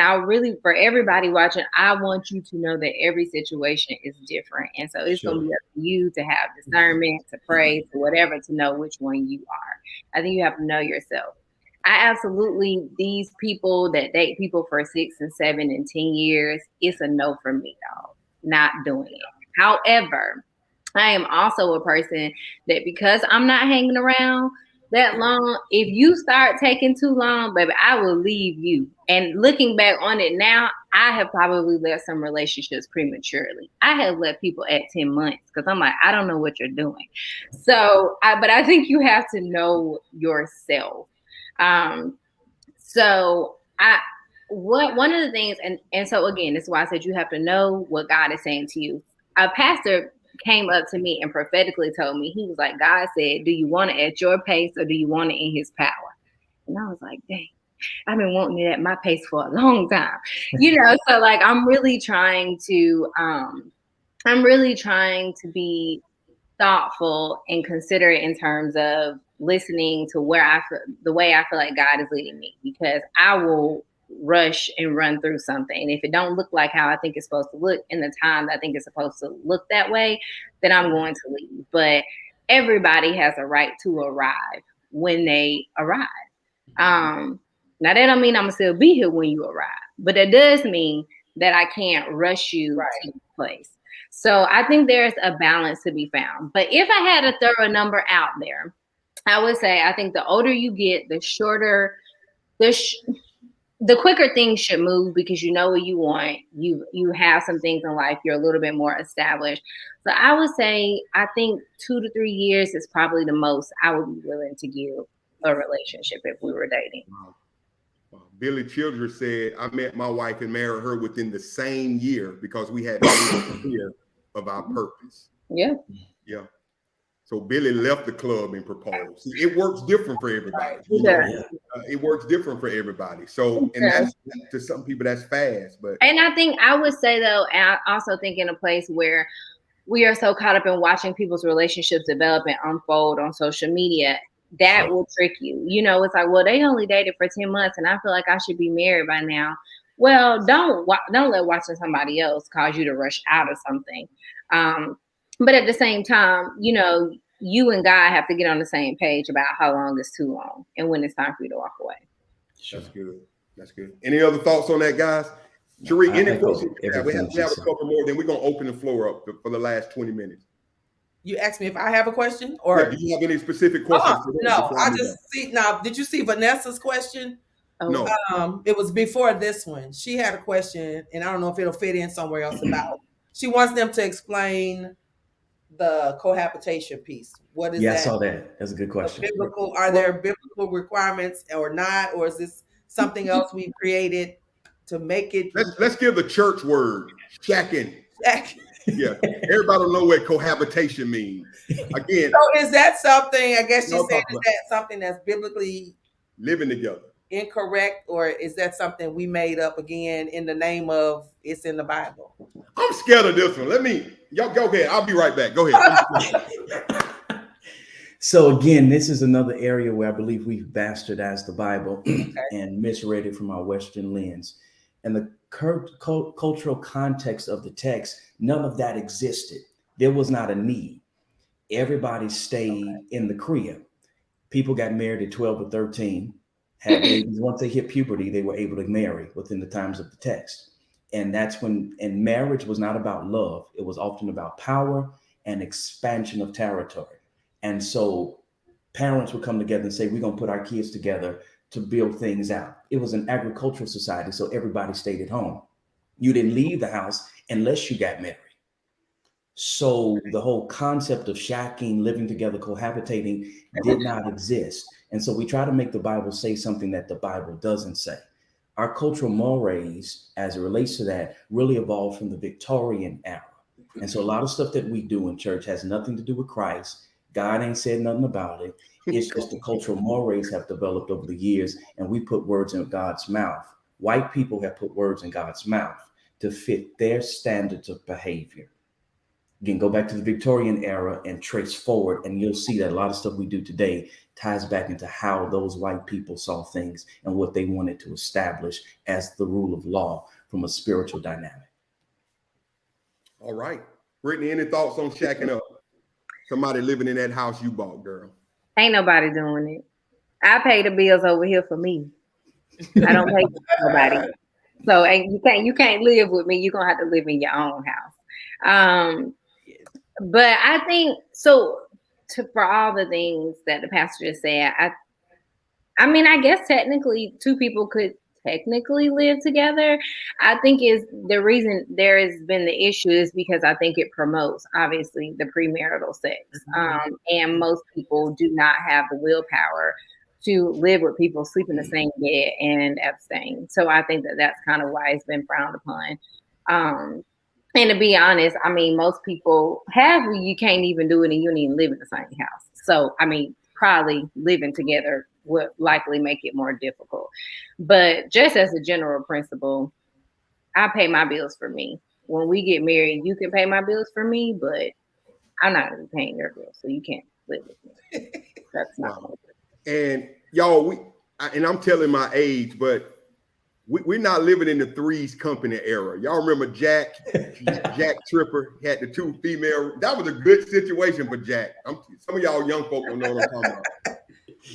for everybody watching, I want you to know that every situation is different. And so it's going to be up to you to have discernment, to pray, to whatever, to know which one you are. I think you have to know yourself. These people that date people for 6 and 7 and 10 years, it's a no for me, dog. Not doing it. However, I am also a person that because I'm not hanging around that long, if you start taking too long, baby, I will leave you. And looking back on it now, I have probably left some relationships prematurely. I have left people at 10 months because I'm like, I don't know what you're doing. So, but I think you have to know yourself. One of the things, and so again, this is why I said you have to know what God is saying to you. A pastor came up to me and prophetically told me, he was like, God said, do you want it at your pace or do you want it in his power? And I was like, dang, I've been wanting it at my pace for a long time. So I'm really trying to be thoughtful and considerate in terms of listening to the way I feel like God is leading me, because I will rush and run through something. And if it don't look like how I think it's supposed to look in the time that I think it's supposed to look that way, then I'm going to leave. But everybody has a right to arrive when they arrive. Now that don't mean I'm gonna still be here when you arrive, but it does mean that I can't rush you to the place. So I think there's a balance to be found. But if I had a thorough number out there, I would say I think the older you get, the shorter, the quicker things should move, because you know what you want. You have some things in life. You're a little bit more established. So I would say I think 2 to 3 years is probably the most I would be willing to give a relationship if we were dating. Wow. Billy Childress said, I met my wife and married her within the same year because we had no fear of our purpose. Yeah. Yeah. So Billy left the club and proposed. See, it works different for everybody. It works different for everybody. So, and that's, to some people, that's fast. And I think I would say, though, and I also think in a place where we are so caught up in watching people's relationships develop and unfold on social media, that will trick you. It's like, well, they only dated for 10 months and I feel like I should be married by now. Well, don't let watching somebody else cause you to rush out of something. But at the same time, you and God have to get on the same page about how long is too long and when it's time for you to walk away. That's good. That's good. Any other thoughts on that, guys? Sheree, any questions? We have a couple more, then we're going to open the floor up for the last 20 minutes. You asked me if I have a question, or do you have any specific questions? No, I just see now. Did you see Vanessa's question? No. It was before this one. She had a question, and I don't know if it'll fit in somewhere else about. She wants them to explain the cohabitation piece. What is that? I saw that. That's a good question. Are there biblical requirements or not, or is this something else we've created to make it? Let's give the church word, shacking. Yeah, everybody will know what cohabitation means. Again, so is that something? I guess you said, is that something that's biblically living together incorrect, or is that something we made up again in the name of it's in the Bible? I'm scared of this one. Y'all go ahead. I'll be right back. Go ahead. So again, this is another area where I believe we've bastardized the Bible and misread it from our Western lens. And the cultural context of the text, none of that existed. There was not a need. Everybody stayed in the crib. People got married at 12 or 13, had babies. Once they hit puberty, they were able to marry within the times of the text. And that's when, and marriage was not about love. It was often about power and expansion of territory. And so parents would come together and say, we're going to put our kids together to build things out. It was an agricultural society, so everybody stayed at home. You didn't leave the house unless you got married. So the whole concept of shacking, living together, cohabitating did not exist. And so we try to make the Bible say something that the Bible doesn't say. Our cultural mores, as it relates to that, really evolved from the Victorian era. And so a lot of stuff that we do in church has nothing to do with Christ. God ain't said nothing about it. It's just the cultural mores have developed over the years, and we put words in God's mouth. White people have put words in God's mouth to fit their standards of behavior. Again, go back to the Victorian era and trace forward, and you'll see that a lot of stuff we do today ties back into how those white people saw things and what they wanted to establish as the rule of law from a spiritual dynamic. All right. Brittany, any thoughts on shacking up? Somebody living in that house you bought, girl. Ain't nobody doing it. I pay the bills over here for me. I don't pay for nobody. So you can't live with me. You're gonna have to live in your own house. But I think so. For all the things that the pastor just said, I mean, I guess technically two people could technically live together. I think is the reason there has been the issue is because I think it promotes obviously the premarital sex. And most people do not have the willpower to live with people, sleep in the same bed and abstain. So I think that that's kind of why it's been frowned upon. And to be honest, I mean, most people you can't even do it and you don't even live in the same house. So, I mean, probably living together would likely make it more difficult. But just as a general principle, I pay my bills for me. When we get married, you can pay my bills for me, but I'm not going to be paying your bills, so you can't live with me. That's not wow. And y'all, I'm telling my age, but we're not living in the Three's Company era. Y'all remember Jack Tripper had the two female. That was a good situation for Jack. Some of y'all young folk don't know what I'm talking about.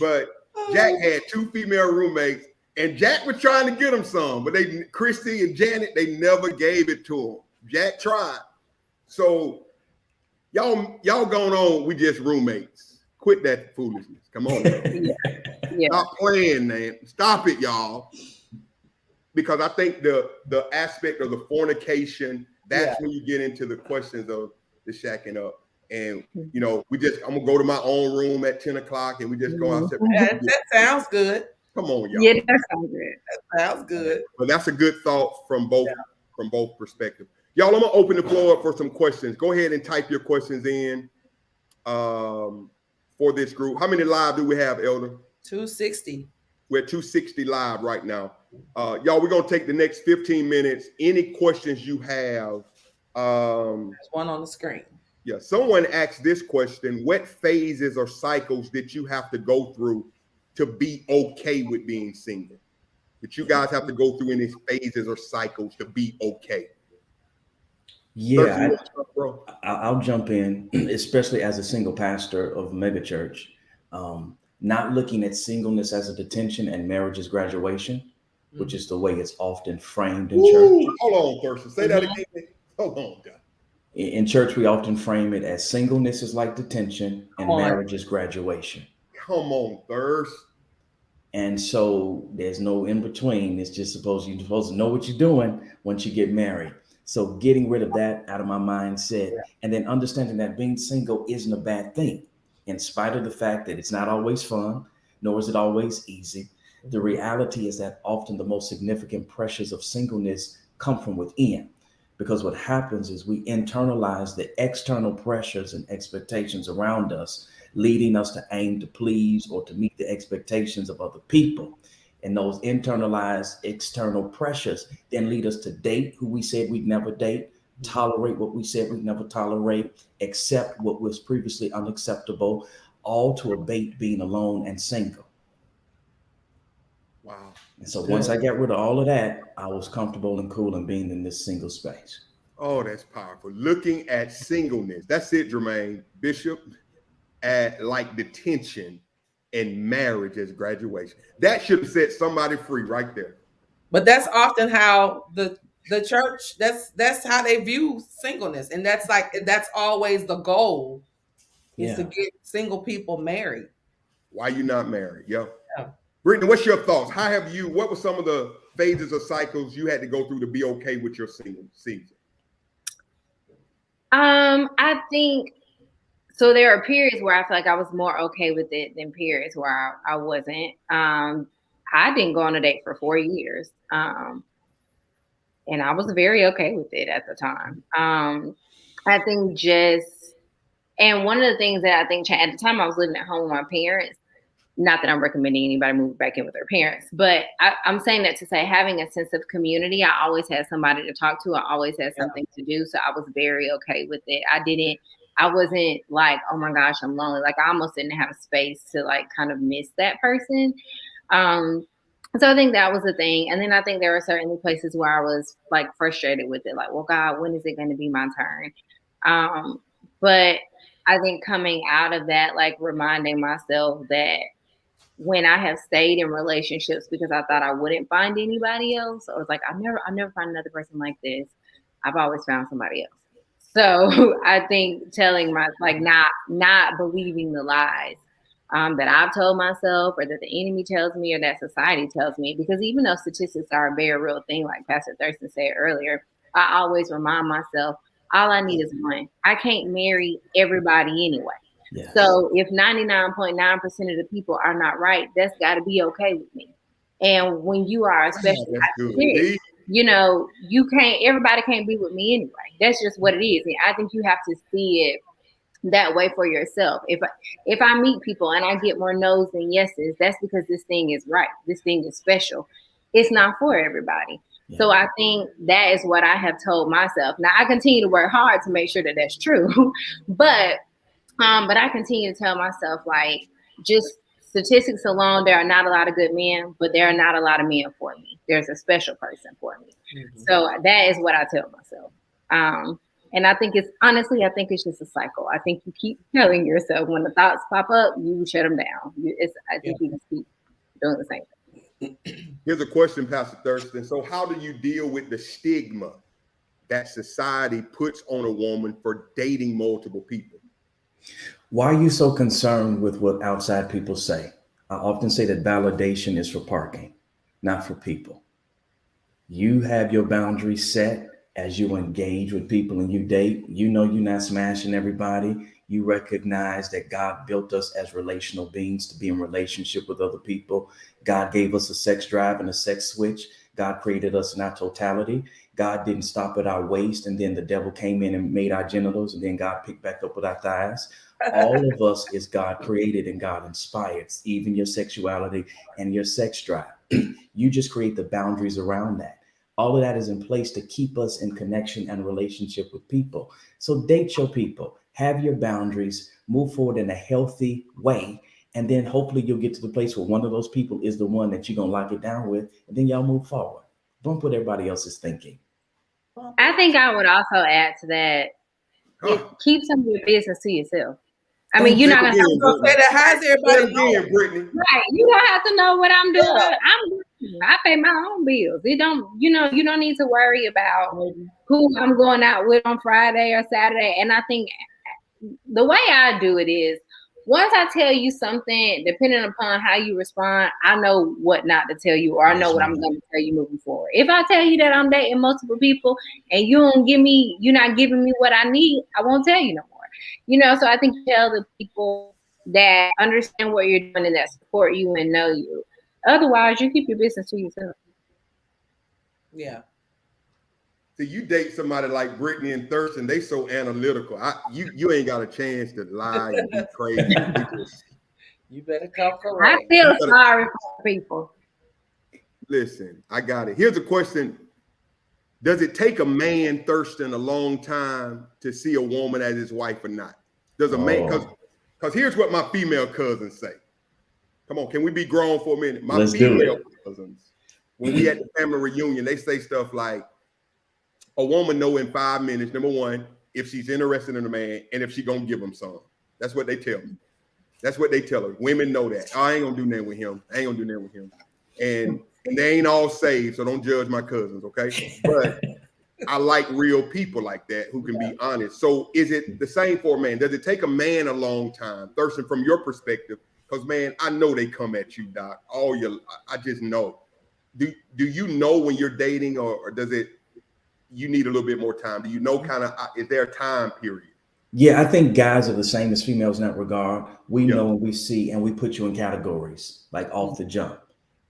But Jack had two female roommates, and Jack was trying to get them some, but Christy and Janet, they never gave it to him. Jack tried. So y'all going on, we just roommates. Quit that foolishness. Come on. Yeah. Stop playing, man. Stop it, y'all. Because I think the aspect of the fornication, that's when you get into the questions of the shacking up. And, I'm going to go to my own room at 10 o'clock and we just go out. That sounds good. Come on, y'all. Yeah, that sounds good. That sounds good. But that's a good thought from both perspectives. Y'all, I'm going to open the floor up for some questions. Go ahead and type your questions in for this group. How many live do we have, Elder? 260. We're 260 live right now. Y'all, we're going to take the next 15 minutes. Any questions you have? There's one on the screen. Yeah, someone asked this question. What phases or cycles did you have to go through to be okay with being single? But you guys have to go through any phases or cycles to be okay. Yeah, I'll jump in, especially as a single pastor of megachurch, not looking at singleness as a detention and marriage as graduation, which is the way it's often framed in church. Hold on, Thurston. Say that again. Hold on, God. In church, we often frame it as singleness is like detention and marriage is graduation. Come on, Thurs. And so there's no in between. It's just you're supposed to know what you're doing once you get married. So getting rid of that out of my mindset, and then understanding that being single isn't a bad thing, in spite of the fact that it's not always fun, nor is it always easy. The reality is that often the most significant pressures of singleness come from within, because what happens is we internalize the external pressures and expectations around us, leading us to aim to please or to meet the expectations of other people. And those internalized external pressures then lead us to date who we said we'd never date, tolerate what we said we'd never tolerate, accept what was previously unacceptable, all to abate being alone and single. Wow. And so once I got rid of all of that, I was comfortable and cool in being in this single space. Oh, that's powerful. Looking at singleness. That's it, Jermaine. Bishop, at like detention and marriage as graduation. That should have set somebody free right there. But that's often how the church, that's how they view singleness. And that's always the goal, is to get single people married. Why you not married? Yeah. Brittany, what's your thoughts? What were some of the phases or cycles you had to go through to be okay with your single season? I think so. There are periods where I feel like I was more okay with it than periods where I wasn't. I didn't go on a date for 4 years. And I was very okay with it at the time. I think and one of the things that I think at the time I was living at home with my parents, not that I'm recommending anybody move back in with their parents, but I'm saying that to say having a sense of community, I always had somebody to talk to. I always had something to do. So I was very okay with it. I wasn't like, oh my gosh, I'm lonely. Like I almost didn't have space to like kind of miss that person. So I think that was the thing. And then I think there were certain places where I was like frustrated with it. Like, well, God, when is it going to be my turn? But I think coming out of that, like reminding myself that when I have stayed in relationships because I thought I wouldn't find anybody else, I was like, I'll never find another person like this. I've always found somebody else. So I think telling not believing the lies that I've told myself, or that the enemy tells me, or that society tells me, because even though statistics are a very real thing, like Pastor Thurston said earlier, I always remind myself, all I need is one. I can't marry everybody anyway. Yeah. So if 99.9% of the people are not right, that's got to be okay with me. And when you are, especially, everybody can't be with me anyway. That's just what it is. And I think you have to see it that way for yourself. If I meet people and I get more no's than yeses, that's because this thing is right. This thing is special. It's not for everybody. Yeah. So I think that is what I have told myself. Now I continue to work hard to make sure that that's true, but I continue to tell myself, like, just statistics alone, there are not a lot of good men, but there are not a lot of men for me. There's a special person for me. Mm-hmm. So that is what I tell myself. And I think it's just a cycle. I think you keep telling yourself when the thoughts pop up, you shut them down. I think you just keep doing the same thing. Here's a question, Pastor Thurston. So how do you deal with the stigma that society puts on a woman for dating multiple people? Why are you so concerned with what outside people say? I often say that validation is for parking, not for people. You have your boundaries set as you engage with people and you date. You know you're not smashing everybody. You recognize that God built us as relational beings to be in relationship with other people. God gave us a sex drive and a sex switch. God created us in our totality. God didn't stop at our waist, and then the devil came in and made our genitals, and then God picked back up with our thighs. All of us is God created and God inspired, even your sexuality and your sex drive. You just create the boundaries around that. All of that is in place to keep us in connection and relationship with people. So date your people, have your boundaries, move forward in a healthy way, And then hopefully you'll get to the place where one of those people is the one that you're going to lock it down with. And then y'all move forward. Don't put everybody else's thinking. I think I would also add to that. Keep some of your business to yourself. I mean, you're not going to say that. How's everybody doing, Brittany? Right. You don't have to know what I'm doing. I pay my own bills. You don't need to worry about who I'm going out with on Friday or Saturday. And I think the way I do it is, once I tell you something, depending upon how you respond, I know what not to tell you, or I know what I'm going to tell you moving forward. If I tell you that I'm dating multiple people and you're not giving me what I need, I won't tell you no more. So I think you tell the people that understand what you're doing and that support you and know you. Otherwise, you keep your business to yourself. Yeah. So you date somebody like Brittany and Thurston, they so analytical. You ain't got a chance to lie and be crazy. You better come correct. I feel sorry for people. Listen, I got it. Here's a question. Does it take a man, Thurston, a long time to see a woman as his wife or not? Does a man, because here's what my female cousins say. Come on, can we be grown for a minute? My female cousins, when we at the family reunion, they say stuff like, a woman know in 5 minutes, number one, if she's interested in a man and if she gonna give him some. That's what they tell me. That's what they tell her. Women know that. Oh, I ain't gonna do nothing with him. I ain't gonna do nothing with him. And they ain't all saved, so don't judge my cousins, okay? But I like real people like that who can be honest. So is it the same for a man? Does it take a man a long time? Thurston, from your perspective, because man, I know they come at you, Doc. I just know. Do you know when you're dating, or does it? You need a little bit more time. Do you know is there a time period? Yeah, I think guys are the same as females in that regard. We know and we see, and we put you in categories like off the jump.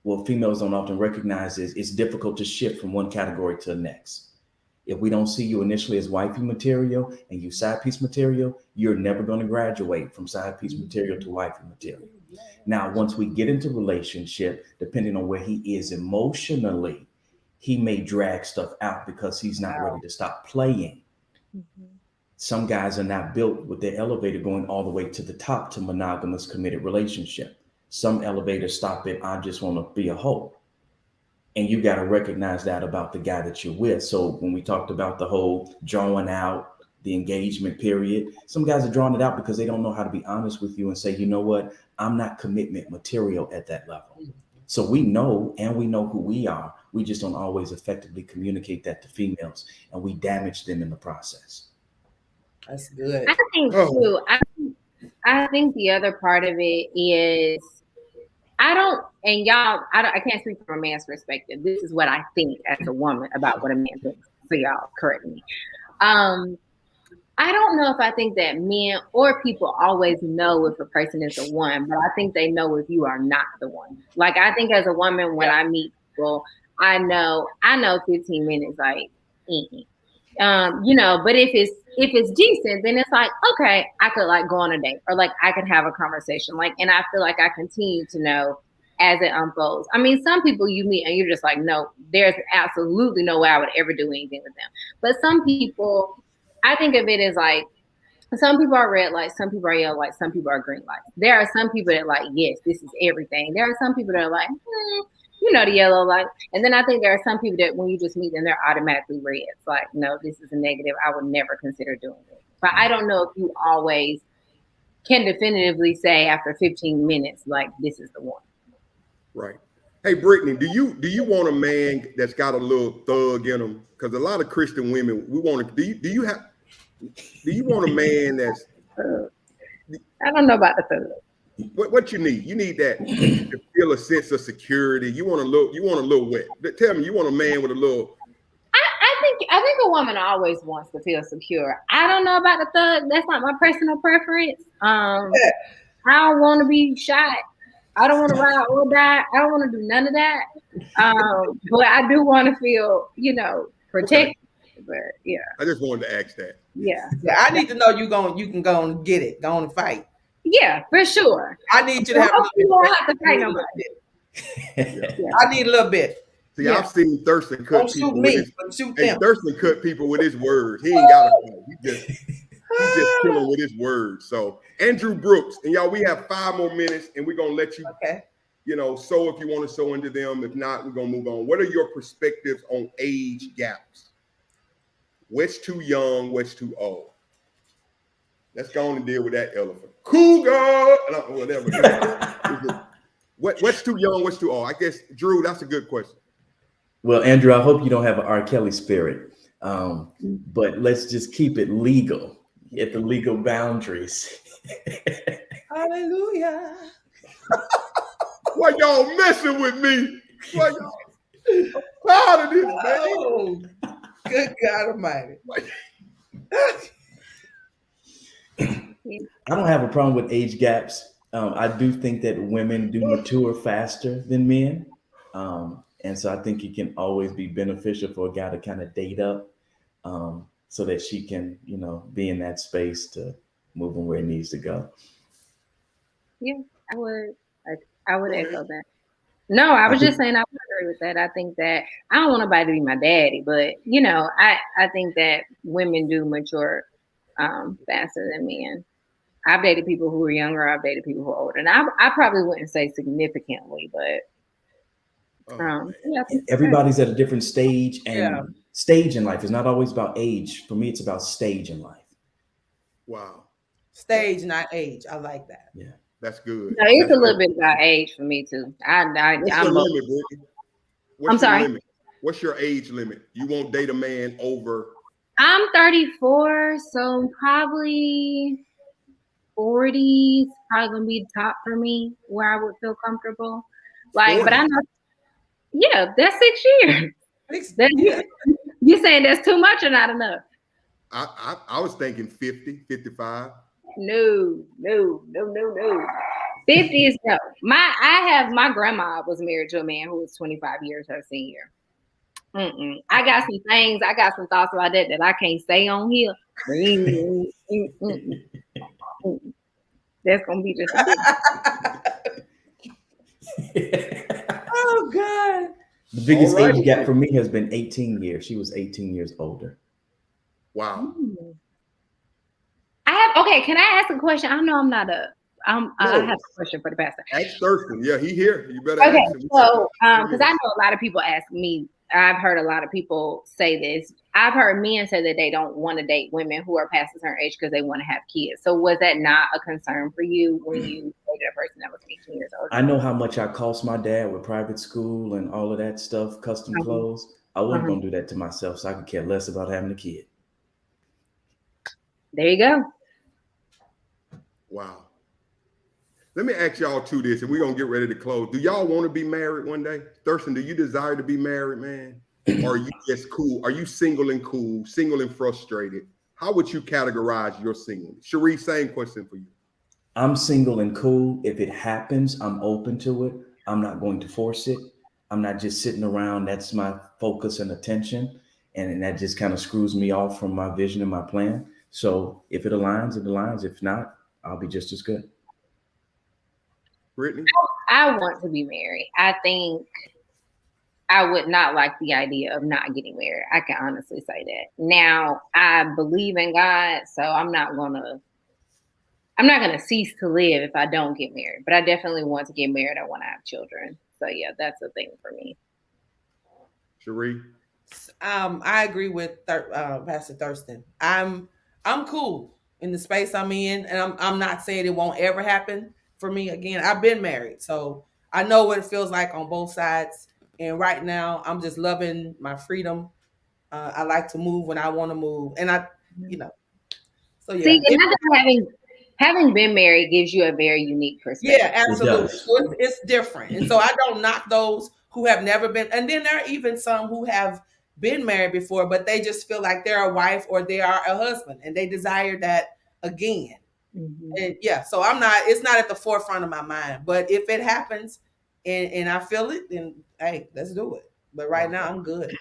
What females don't often recognize is it's difficult to shift from one category to the next. If we don't see you initially as wifey material and you side piece material, you're never going to graduate from side piece material to wifey material. Now, once we get into relationship, depending on where he is emotionally, he may drag stuff out because he's not ready to stop playing. Mm-hmm. Some guys are not built with their elevator going all the way to the top to monogamous committed relationship. Some elevators stop at, I just want to be a hoe. And you got to recognize that about the guy that you're with. So when we talked about the whole drawing out the engagement period, some guys are drawing it out because they don't know how to be honest with you and say, you know what, I'm not commitment material at that level. So we know who we are. We just don't always effectively communicate that to females, and we damage them in the process. That's good. I think too. I think the other part of it is I can't speak from a man's perspective. This is what I think as a woman about what a man thinks. So y'all correct me. I don't know if I think that men or people always know if a person is the one, but I think they know if you are not the one. Like, I think as a woman, when I meet people, I know 15 minutes, like, but if it's decent, then it's like, okay, I could like go on a date, or like I could have a conversation, like, and I feel like I continue to know as it unfolds. I mean, some people you meet and you're just like, no, there's absolutely no way I would ever do anything with them. But some people, I think of it as like, some people are red lights, some people are yellow lights, some people are green lights. There are some people that are like, yes, this is everything. There are some people that are like, the yellow light. And then I think there are some people that when you just meet them, they're automatically red. It's like, no, this is a negative. I would never consider doing it. But I don't know if you always can definitively say after 15 minutes, like, this is the one. Right. Hey, Brittany, do you want a man that's got a little thug in him? Because a lot of Christian women, we want to. Do you want a man that's? I don't know about the thug. What you need? You need that to feel a sense of security. You want a little wet. Tell me, you want a man with a little. I think a woman always wants to feel secure. I don't know about the thug. That's not my personal preference. I don't want to be shot. I don't want to ride or die. I don't want to do none of that. But I do want to feel, protected. Okay. But yeah. I just wanted to ask that. Yeah. I need to know you can go and get it. Go and fight. Yeah, for sure. I need you to have a little bit. Have to fight nobody. Yeah. I need a little bit. See, I've seen Thurston cut people. Don't shoot me, but shoot them. Thurston cut people with his words. He ain't got to fight. He's just killing with his words. So Andrew Brooks, and y'all, we have 5 more minutes, and we're gonna let you, sow if you want to sow into them. If not, we're gonna move on. What are your perspectives on age gaps? What's too young? What's too old? Let's go on and deal with that elephant. Cougar, whatever. What's too young? What's too old? I guess, Drew, that's a good question. Well, Andrew, I hope you don't have an R. Kelly spirit, but let's just keep it legal at the legal boundaries. Hallelujah. Why y'all messing with me? Why y'all? I'm proud of this, man. Oh, good God Almighty. I don't have a problem with age gaps. I do think that women do mature faster than men. And so I think it can always be beneficial for a guy to kind of date up so that she can, be in that space to move him where it needs to go. Yeah, I would echo that. No, I was just saying I would agree with that. I think that I don't want nobody to be my daddy, but I think that women do mature faster than men. I've dated people who are younger. I've dated people who are older, and I probably wouldn't say significantly, but everybody's at a different stage, and stage in life is not always about age. For me, it's about stage in life. Wow, stage, not age. I like that. Yeah, that's good. No, it's a little bit about age for me too. What's your limit, Brittany? I'm sorry. Limit? What's your age limit? You won't date a man over? I'm 34, so probably 40s probably gonna be the top for me where I would feel comfortable. Like, 40. But I know, that's 6 years. You saying that's too much or not enough? I was thinking 50, 55. No. 50 is no. My grandma was married to a man who was 25 years her senior. I got some things, I got some thoughts about that I can't say on here. That's gonna be just oh God. The biggest age gap for me has been 18 years. She was 18 years older. Wow. Can I ask a question? I know I'm not I have a question for the pastor. Ask Thurston. Yeah, he here. You better ask him. So because I know a lot of people ask me, I've heard a lot of people say this. I've heard men say that they don't want to date women who are past a certain age because they want to have kids. So was that not a concern for you when you dated a person that was 18 years old? I know how much I cost my dad with private school and all of that stuff, custom clothes. I wasn't going to do that to myself, so I could care less about having a kid. There you go. Wow. Let me ask y'all two this, and we're going to get ready to close. Do y'all want to be married one day? Thurston, do you desire to be married, man? Or are you just cool? Are you single and cool, single and frustrated? How would you categorize your singleness? Cherie, same question for you. I'm single and cool. If it happens, I'm open to it. I'm not going to force it. I'm not just sitting around. That's my focus and attention. And that just kind of screws me off from my vision and my plan. So if it aligns, it aligns. If not, I'll be just as good. Brittany? I want to be married. I think I would not like the idea of not getting married. I can honestly say that. Now, I believe in God, so I'm not gonna cease to live if I don't get married. But I definitely want to get married. I want to have children. So yeah, that's a thing for me. Cherie? I agree with Pastor Thurston. I'm cool in the space I'm in, and I'm not saying it won't ever happen for me again. I've been married, so I know what it feels like on both sides. And right now, I'm just loving my freedom. I like to move when I want to move, and So yeah. See, having been married gives you a very unique perspective. Yeah, absolutely. It's different, and so I don't knock those who have never been. And then there are even some who have been married before, but they just feel like they're a wife or they are a husband, and they desire that again. Mm-hmm. And yeah, so it's not at the forefront of my mind, but if it happens and I feel it, then hey, let's do it. But right now I'm good.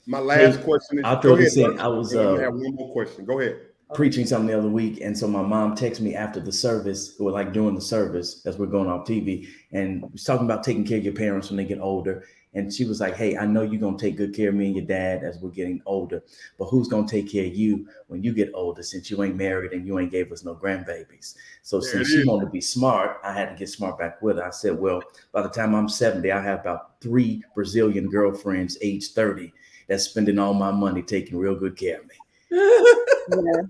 My last question is, I'll throw this in. I have one more question. Go ahead. Preaching something the other week, and so my mom texted me after the service, or during the service as we're going off TV, and was talking about taking care of your parents when they get older. And she was like, hey, I know you're going to take good care of me and your dad as we're getting older, but who's going to take care of you when you get older, since you ain't married and you ain't gave us no grandbabies? So since she wanted to be smart, I had to get smart back with her. I said, well, by the time I'm 70, I have about 3 Brazilian girlfriends age 30 that's spending all my money taking real good care of me. Yeah.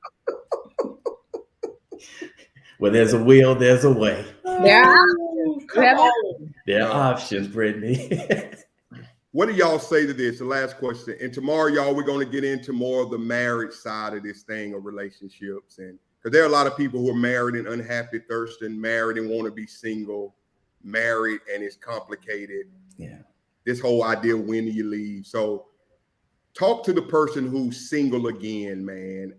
Well, there's a will, there's a way. There are options. There are options, Brittany. What do y'all say to this? The last question. And tomorrow, y'all, we're going to get into more of the marriage side of this thing of relationships. And because there are a lot of people who are married and unhappy, Thurston, married and want to be single, married, and it's complicated. Yeah. This whole idea, when do you leave? So talk to the person who's single again, man.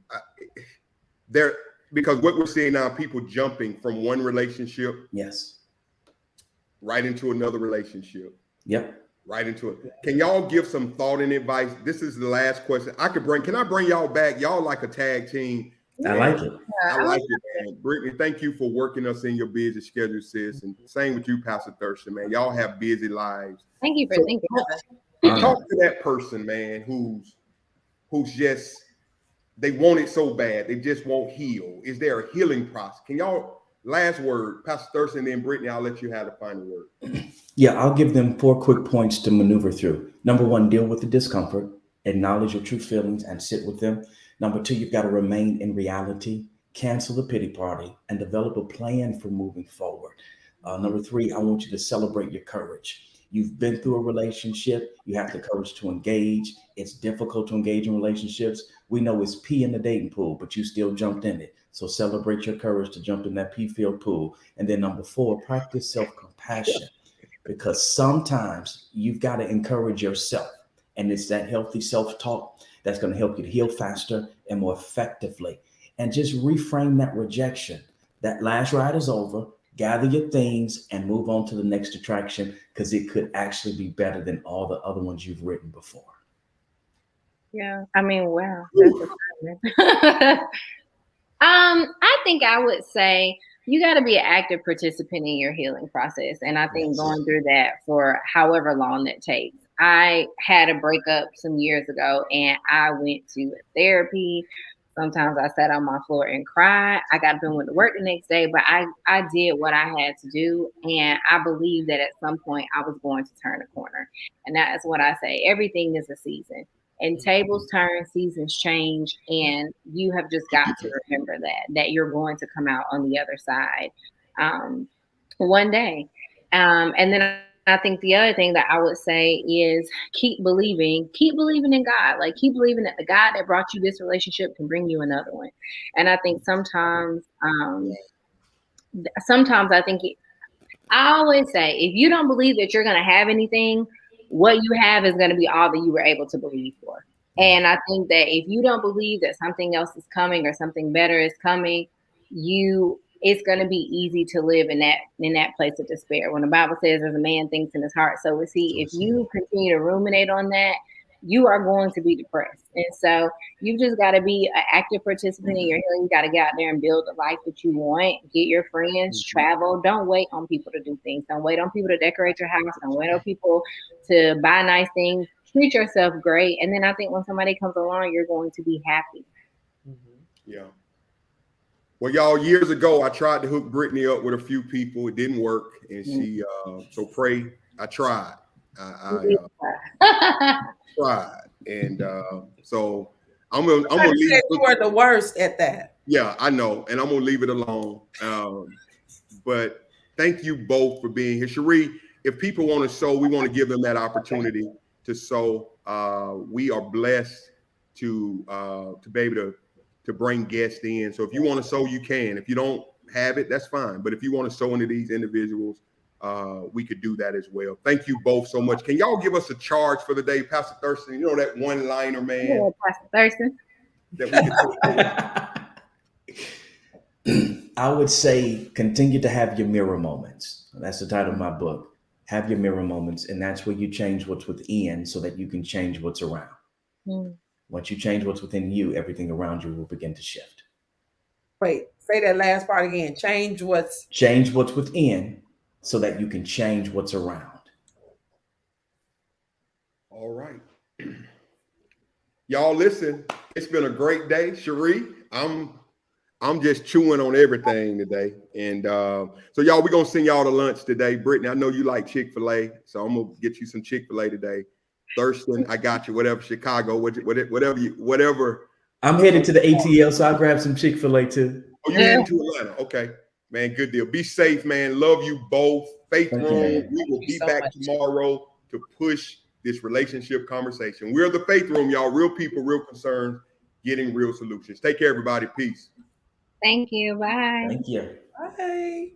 Because what we're seeing now, people jumping from one relationship. Yes. Right into another relationship. Yep. Right into it. Can y'all give some thought and advice? This is the last question. Can I bring y'all back? Y'all like a tag team. I like it. I like it, man. Brittany, thank you for working us in your busy schedule, sis. And same with you, Pastor Thurston, man. Y'all have busy lives. Thank you for thinking of it. Talk to that person, man, who's just, they want it so bad. They just won't heal. Is there a healing process? Can y'all, last word, Pastor Thurston, and then Brittany, I'll let you have the final word. Yeah, I'll give them 4 quick points to maneuver through. Number 1, deal with the discomfort, acknowledge your true feelings and sit with them. Number 2, you've got to remain in reality, cancel the pity party, and develop a plan for moving forward. Number 3, I want you to celebrate your courage. You've been through a relationship. You have the courage to engage. It's difficult to engage in relationships. We know it's pee in the dating pool, but you still jumped in it. So celebrate your courage to jump in that pee-filled pool. And then number 4, practice self-compassion. Because sometimes you've got to encourage yourself. And it's that healthy self-talk that's going to help you to heal faster and more effectively. And just reframe that rejection. That last ride is over. Gather your things and move on to the next attraction, because it could actually be better than all the other ones you've written before. Yeah. I mean, wow. That's I think I would say you got to be an active participant in your healing process. And I think going through that for however long that takes. I had a breakup some years ago and I went to therapy. Sometimes I sat on my floor and cried. I got up and went to work the next day, but I did what I had to do. And I believe that at some point I was going to turn a corner. And that is what I say. Everything is a season. And tables turn, seasons change, and you have just got to remember that you're going to come out on the other side one day. And then I think the other thing that I would say is keep believing in God. Like, keep believing that the God that brought you this relationship can bring you another one. And I think sometimes I think I always say, if you don't believe that you're going to have anything, what you have is going to be all that you were able to believe for. And I think that if you don't believe that something else is coming or something better is coming, it's going to be easy to live in that place of despair. When the Bible says, as a man thinks in his heart, so is he. If you continue to ruminate on that, you are going to be depressed. And so you just got to be an active participant in your healing. You got to get out there and build the life that you want. Get your friends, travel. Don't wait on people to do things. Don't wait on people to decorate your house. Don't wait on people to buy nice things. Treat yourself great. And then I think when somebody comes along, you're going to be happy. Yeah. Well, y'all, years ago, I tried to hook Brittany up with a few people. It didn't work. And she, so pray, I tried. I tried. And so I'm gonna leave. You were the worst at that. Yeah, I know. And I'm going to leave it alone. But thank you both for being here. Cherie, if people want to sow, we want to give them that opportunity to sow. We are blessed to be able to bring guests in. So if you want to sow, you can. If you don't have it, that's fine. But if you want to sow into these individuals, we could do that as well. Thank you both so much. Can y'all give us a charge for the day, Pastor Thurston? You know that one-liner, man. Yeah, Pastor Thurston. That we could I would say continue to have your mirror moments. That's the title of my book. Have your mirror moments, and that's where you change what's within so that you can change what's around. Once you change what's within you, everything around you will begin to shift. Wait, say that last part again. Change what's within so that you can change what's around. All right. Y'all listen, it's been a great day. Cherie, I'm just chewing on everything today. And so y'all, we're gonna send y'all to lunch today. Brittany, I know you like Chick-fil-A, so I'm gonna get you some Chick-fil-A today. Thurston, I got you, whatever, Chicago, whatever. I'm headed to the ATL, so I'll grab some Chick-fil-A too. Oh, you're heading to Atlanta. Okay. Man, good deal. Be safe, man. Love you both. Faith Room, we will be back tomorrow to push this relationship conversation. We're the Faith Room, y'all. Real people, real concerns, getting real solutions. Take care, everybody. Peace. Thank you. Bye. Thank you. Bye.